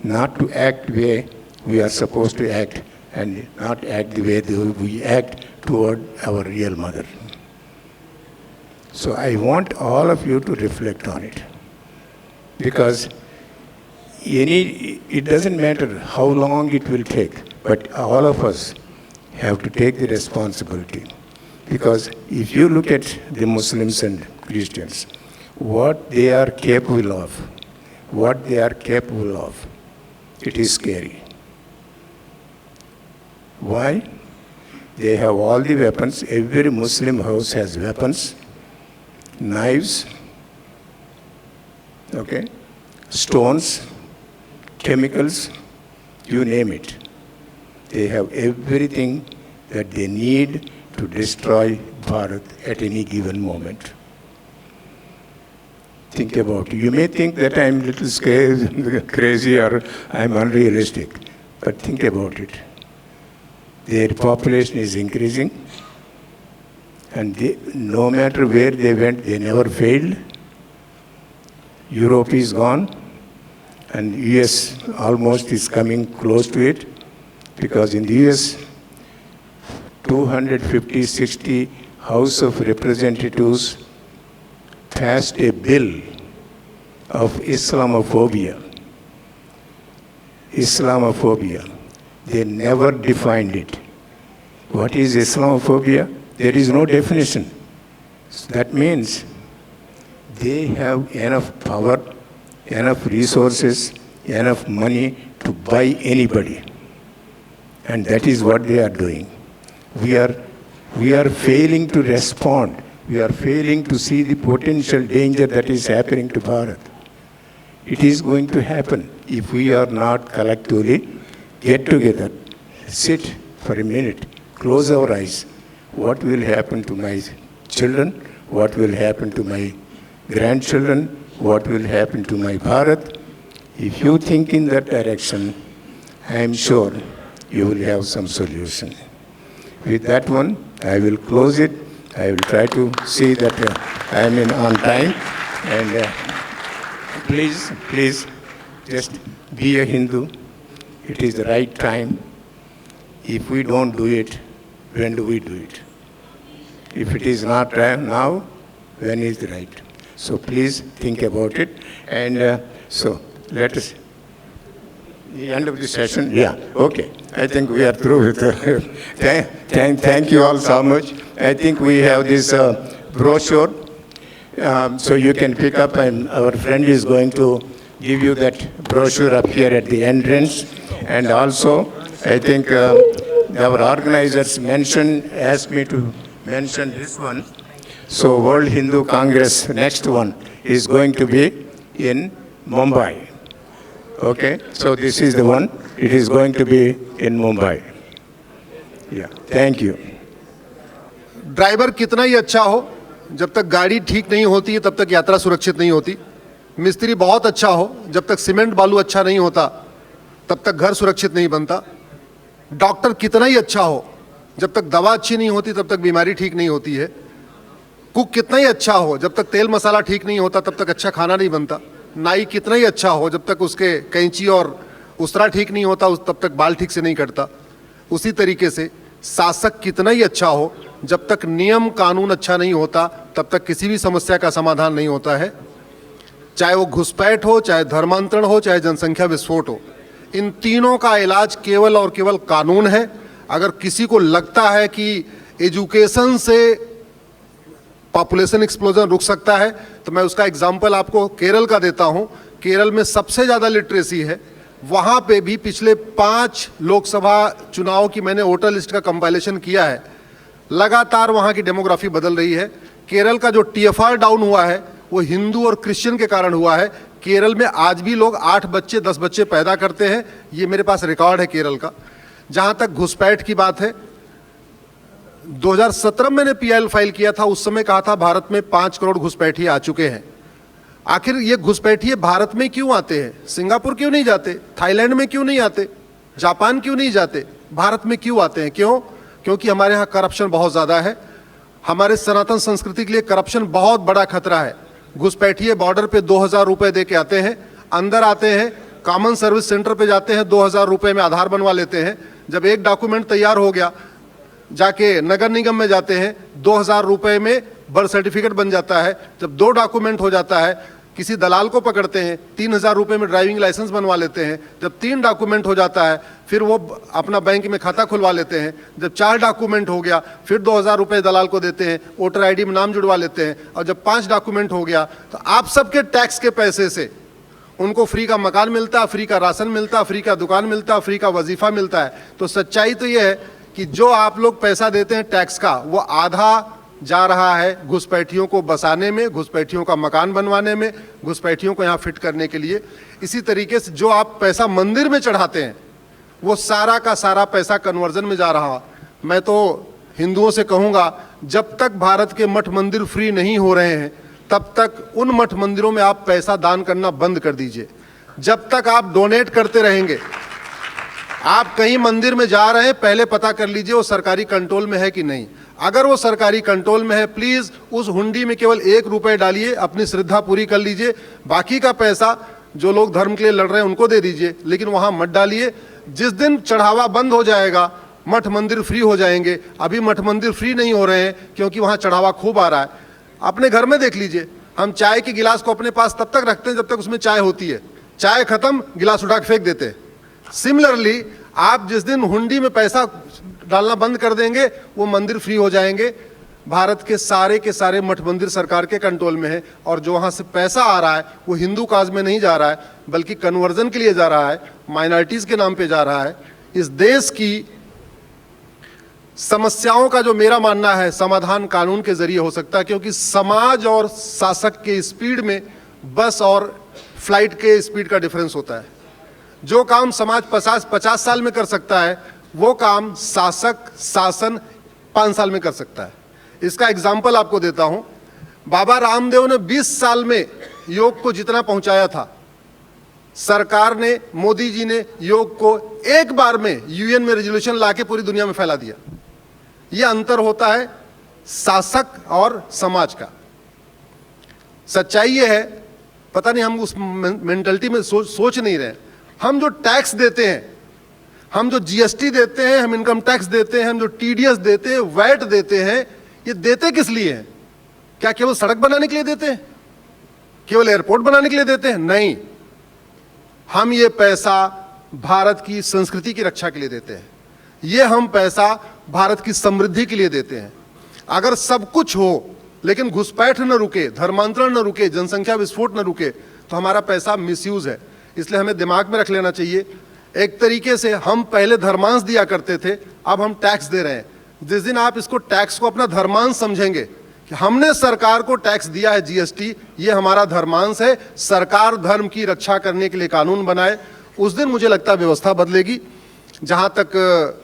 not to act the way we are supposed to act and not act the way we act toward our real mother? So I want all of you to reflect on it, because it doesn't matter how long it will take, but all of us have to take the responsibility. Because if you look at the Muslims and Christians, what they are capable of, it is scary. Why? They have all the weapons. Every Muslim house has weapons, knives, okay, stones, chemicals, you name it. They have everything that they need to destroy Bharat at any given moment. Think about it. You may think that I'm a little scared, crazy, or I'm unrealistic, but think about it. Their population is increasing, and no matter where they went, they never failed. Europe is gone, and US almost is coming close to it, because in the US, 250-60 House of Representatives passed a bill of Islamophobia. Islamophobia. They never defined it. What is Islamophobia? There is no definition. So that means they have enough power, enough resources, enough money to buy anybody. And that is what they are doing. We are failing to respond. We are failing to see the potential danger that is happening to Bharat. It is going to happen if we are not collectively get together, sit for a minute, close our eyes. What will happen to my children? what will happen to my grandchildren, what will happen to my Bharat. If you think in that direction, I am sure you will have some solution. With that one, I will close it. I will try to see that I am on time. And please, just be a Hindu. It is the right time. If we don't do it, when do we do it? If it is not now, when is the right? So please think about it. And so let us, the end of the session, yeah, okay. I think we are through with thank you all so much. I think we have this brochure, so you can pick up, and our friend is going to give you that brochure up here at the entrance. And also, I think our organizers asked me to mention this one. So World Hindu Congress, next one, is going to be in Mumbai. Okay, so this is the one. It is going to be in Mumbai. Yeah, thank you. Driver कितना ही अच्छा हो, जब तक गाड़ी ठीक नहीं होती है तब तक यात्रा सुरक्षित नहीं होती। मिस्त्री बहुत अच्छा हो, जब तक सीमेंट बालू अच्छा नहीं होता तब तक घर सुरक्षित नहीं बनता। डॉक्टर कितना ही अच्छा हो, जब तक दवा अच्छी नहीं होती तब तक बीमारी ठीक नहीं होती है। कुक कितना ही अच्छा हो, जब तक तेल मसाला ठीक नहीं होता तब तक अच्छा खाना नहीं बनता। नाई कितना ही अच्छा हो, जब तक उसके कैंची और उसरा ठीक नहीं होता तब तक बाल ठीक से नहीं कटता। उसी तरीके से शासक कितना ही अच्छा हो, जब तक नियम कानून अच्छा नहीं होता तब तक किसी भी समस्या का समाधान नहीं होता है। चाहे वो घुसपैठ हो, चाहे धर्मांतरण हो, चाहे जनसंख्या विस्फोट हो, इन तीनों का इलाज केवल और केवल कानून है। अगर किसी को लगता है कि एजुकेशन से पॉपुलेशन एक्सप्लोजन रुक सकता है, तो मैं उसका एग्जाम्पल आपको केरल का देता हूं। केरल में सबसे ज़्यादा लिटरेसी है। वहाँ पे भी पिछले 5 लोकसभा चुनाव की मैंने वोटर लिस्ट का कंपाइलेशन किया है। लगातार वहाँ की डेमोग्राफी बदल रही है। केरल का जो TFR डाउन हुआ है वो हिंदू और क्रिश्चियन के कारण हुआ है। केरल में आज भी लोग 8 बच्चे 10 बच्चे पैदा करते हैं। ये मेरे पास रिकॉर्ड है केरल का। जहाँ तक घुसपैठ की बात है, 2017 में मैंने PIL फाइल किया था। उस समय कहा था भारत में 5 करोड़ घुसपैठिए आ चुके हैं। आखिर ये घुसपैठिए भारत में क्यों आते हैं? सिंगापुर क्यों नहीं जाते? थाईलैंड में क्यों नहीं आते? जापान क्यों नहीं जाते? भारत में क्यों आते हैं? क्यों? क्योंकि हमारे यहाँ करप्शन बहुत ज़्यादा है। हमारे सनातन संस्कृति के लिए करप्शन बहुत बड़ा खतरा है। घुसपैठिए बॉर्डर पे 2000 रुपये दे के आते हैं, अंदर आते हैं, कॉमन सर्विस सेंटर पे जाते हैं, 2000 रुपये में आधार बनवा लेते हैं। जब एक डॉक्यूमेंट तैयार हो गया, जाके नगर निगम में जाते हैं, 2000 रुपये में बर्थ सर्टिफिकेट बन जाता है। जब 2 डॉक्यूमेंट हो जाता है, किसी दलाल को पकड़ते हैं, 3000 रुपये में ड्राइविंग लाइसेंस बनवा लेते हैं। जब 3 डॉक्यूमेंट हो जाता है, फिर वो अपना बैंक में खाता खुलवा लेते हैं। जब 4 डॉक्यूमेंट हो गया, फिर 2000 रुपये दलाल को देते हैं, वोटर ID में नाम जुड़वा लेते हैं। और जब 5 डॉक्यूमेंट हो गया, तो आप सबके टैक्स के पैसे से उनको फ्री का मकान मिलता है, फ्री का राशन मिलता है, फ्री का दुकान मिलता है, फ्री का वजीफा मिलता है। तो सच्चाई तो ये है कि जो आप लोग पैसा देते हैं टैक्स का, वो आधा जा रहा है घुसपैठियों को बसाने में, घुसपैठियों का मकान बनवाने में, घुसपैठियों को यहाँ फिट करने के लिए। इसी तरीके से जो आप पैसा मंदिर में चढ़ाते हैं, वो सारा का सारा पैसा कन्वर्जन में जा रहा। मैं तो हिंदुओं से कहूँगा, जब तक भारत के मठ मंदिर फ्री नहीं हो रहे हैं, तब तक उन मठ मंदिरों में आप पैसा दान करना बंद कर दीजिए। जब तक आप डोनेट करते रहेंगे, आप कहीं मंदिर में जा रहे हैं, पहले पता कर लीजिए वो सरकारी कंट्रोल में है कि नहीं। अगर वो सरकारी कंट्रोल में है, प्लीज उस हुंडी में केवल 1 रुपये डालिए, अपनी श्रद्धा पूरी कर लीजिए। बाकी का पैसा जो लोग धर्म के लिए लड़ रहे हैं उनको दे दीजिए, लेकिन वहां मत डालिए। जिस दिन चढ़ावा बंद हो जाएगा, मठ मंदिर फ्री हो जाएंगे। अभी मठ मंदिर फ्री नहीं हो रहे हैं क्योंकि वहां चढ़ावा खूब आ रहा है। अपने घर में देख लीजिए, हम चाय के गिलास को अपने पास तब तक रखते हैं जब तक उसमें चाय होती है। चाय खत्म, गिलास उठा के फेंक देते हैं। सिमिलरली, आप जिस दिन हुंडी में पैसा डालना बंद कर देंगे, वो मंदिर फ्री हो जाएंगे। भारत के सारे मठ मंदिर सरकार के कंट्रोल में है, और जो वहाँ से पैसा आ रहा है वो हिंदू काज में नहीं जा रहा है, बल्कि कन्वर्जन के लिए जा रहा है, माइनॉरिटीज़ के नाम पे जा रहा है। इस देश की समस्याओं का जो मेरा मानना है, समाधान कानून के जरिए हो सकता है, क्योंकि समाज और शासक के स्पीड में बस और फ्लाइट के स्पीड का डिफरेंस होता है। जो काम समाज 50 साल में कर सकता है, वो काम शासन 5 साल में कर सकता है। इसका एग्जाम्पल आपको देता हूं। बाबा रामदेव ने 20 साल में योग को जितना पहुंचाया था, सरकार ने, मोदी जी ने योग को एक बार में यूएन में रेजोल्यूशन लाके पूरी दुनिया में फैला दिया। यह अंतर होता है शासक और समाज का। सच्चाई यह है, पता नहीं हम उस मेंटलिटी में सोच नहीं रहे। हम जो टैक्स देते हैं, हम जो जीएसटी देते हैं, हम इनकम टैक्स देते हैं, हम जो टीडीएस देते हैं, वैट देते हैं, ये देते किस लिए हैं? क्या केवल सड़क बनाने के लिए देते हैं? केवल एयरपोर्ट बनाने के लिए देते हैं? नहीं, हम ये पैसा भारत की संस्कृति की रक्षा के लिए देते हैं। ये हम पैसा भारत की समृद्धि के लिए देते हैं। अगर सब कुछ हो लेकिन घुसपैठ न रुके, धर्मांतरण न रुके, जनसंख्या विस्फोट न रुके, तो हमारा पैसा मिसयूज है। इसलिए हमें दिमाग में रख लेना चाहिए, एक तरीके से हम पहले धर्मांश दिया करते थे, अब हम टैक्स दे रहे हैं। जिस दिन आप इसको टैक्स को अपना धर्मांश समझेंगे कि हमने सरकार को टैक्स दिया है, जीएसटी, ये हमारा धर्मांश है, सरकार धर्म की रक्षा करने के लिए कानून बनाए, उस दिन मुझे लगता है व्यवस्था बदलेगी। जहां तक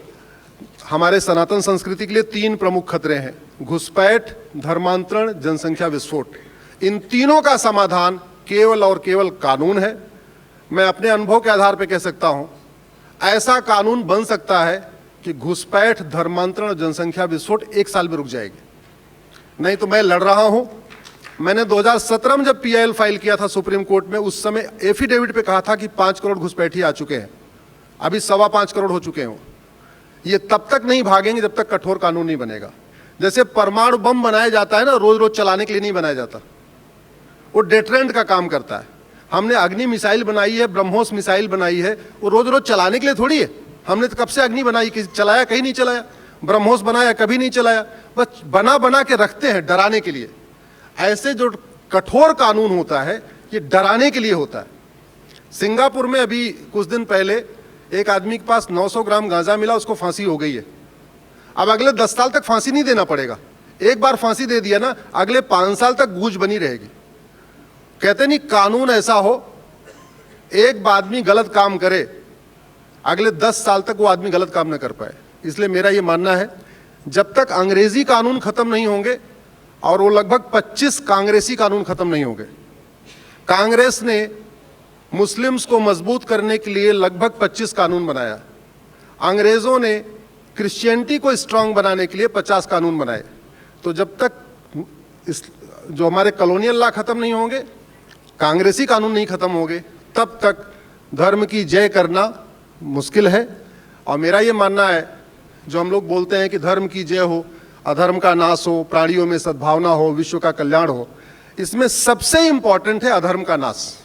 हमारे सनातन संस्कृति के लिए 3 प्रमुख खतरे हैं, घुसपैठ, धर्मांतरण, जनसंख्या विस्फोट। इन तीनों का समाधान केवल और केवल कानून है। मैं अपने अनुभव के आधार पर कह सकता हूं, ऐसा कानून बन सकता है कि घुसपैठ, धर्मांतरण और जनसंख्या विस्फोट 1 साल में रुक जाएगी। नहीं तो मैं लड़ रहा हूं। मैंने 2017 में जब पीआईएल फाइल किया था सुप्रीम कोर्ट में, उस समय एफिडेविट पे कहा था कि 5 करोड़ घुसपैठी आ चुके हैं, अभी 5.25 करोड़ हो चुके हैं। ये तब तक नहीं भागेंगे जब तक कठोर कानून नहीं बनेगा। जैसे परमाणु बम बनाया जाता है ना, रोज रोज चलाने के लिए नहीं बनाया जाता, वो डेटरेंट का काम करता है। हमने अग्नि मिसाइल बनाई है, ब्रह्मोस मिसाइल बनाई है, वो रोज रोज चलाने के लिए थोड़ी है। हमने तो कब से अग्नि बनाई, चलाया कहीं नहीं चलाया, ब्रह्मोस बनाया कभी नहीं चलाया, बस बना बना के रखते हैं डराने के लिए। ऐसे जो कठोर कानून होता है ये डराने के लिए होता है। सिंगापुर में अभी कुछ दिन पहले एक आदमी के पास 900 ग्राम गांजा मिला, उसको फांसी हो गई है। अब अगले 10 साल तक फांसी नहीं देना पड़ेगा, एक बार फांसी दे दिया ना, अगले 5 साल तक गूंज बनी रहेगी। कहते नहीं कानून ऐसा हो, एक आदमी गलत काम करे, अगले 10 साल तक वो आदमी गलत काम न कर पाए। इसलिए मेरा ये मानना है, जब तक अंग्रेजी कानून खत्म नहीं होंगे, और वो लगभग 25 कांग्रेसी कानून खत्म नहीं होंगे। कांग्रेस ने मुस्लिम्स को मजबूत करने के लिए लगभग 25 कानून बनाया, अंग्रेजों ने क्रिश्चियनिटी को स्ट्रांग बनाने के लिए 50 कानून बनाए। तो जब तक इस जो हमारे कॉलोनियल लॉ खत्म नहीं होंगे, कांग्रेसी कानून नहीं खत्म होंगे, तब तक धर्म की जय करना मुश्किल है। और मेरा ये मानना है, जो हम लोग बोलते हैं कि धर्म की जय हो, अधर्म का नाश हो, प्राणियों में सद्भावना हो, विश्व का कल्याण हो, इसमें सबसे इंपॉर्टेंट है अधर्म का नाश।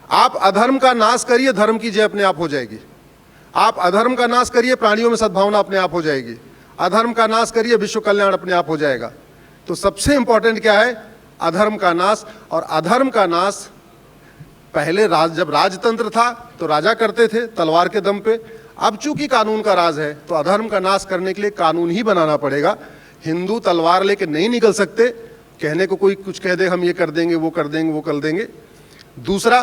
आप अधर्म का नाश करिए, धर्म की जय अपने आप हो जाएगी। आप अधर्म का नाश करिए, प्राणियों में सद्भावना अपने आप हो जाएगी। अधर्म का नाश करिए, विश्व कल्याण अपने आप हो जाएगा। तो सबसे इंपॉर्टेंट क्या है? अधर्म का नाश। और अधर्म का नाश पहले जब राजतंत्र था तो राजा करते थे तलवार के दम पे। अब चूंकि कानून का राज है तो अधर्म का नाश करने के लिए कानून ही बनाना पड़ेगा। हिंदू तलवार लेके नहीं निकल सकते, कहने को कोई कुछ कह दे हम ये कर देंगे, वो कर देंगे, वो कर देंगे। दूसरा,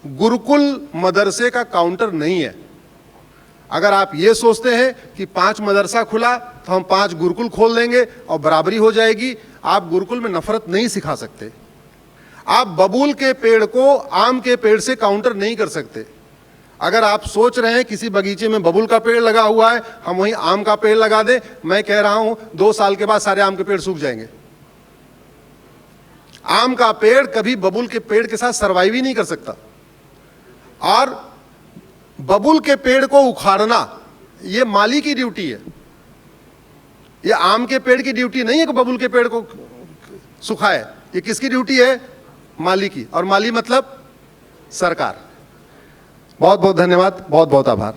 गुरुकुल मदरसे का काउंटर नहीं है। अगर आप ये सोचते हैं कि 5 मदरसा खुला तो हम 5 गुरुकुल खोल देंगे और बराबरी हो जाएगी, आप गुरुकुल में नफरत नहीं सिखा सकते। आप बबूल के पेड़ को आम के पेड़ से काउंटर नहीं कर सकते। अगर आप सोच रहे हैं किसी बगीचे में बबूल का पेड़ लगा हुआ है, हम वहीं आम का पेड़ लगा दें, मैं कह रहा हूं 2 साल के बाद सारे आम के पेड़ सूख जाएंगे। आम का पेड़ कभी बबूल के पेड़ के साथ सर्वाइव ही नहीं कर सकता। और बबूल के पेड़ को उखाड़ना ये माली की ड्यूटी है, ये आम के पेड़ की ड्यूटी नहीं है कि बबूल के पेड़ को सुखाए। ये किसकी ड्यूटी है? माली की। और माली मतलब सरकार। बहुत बहुत धन्यवाद, बहुत बहुत आभार।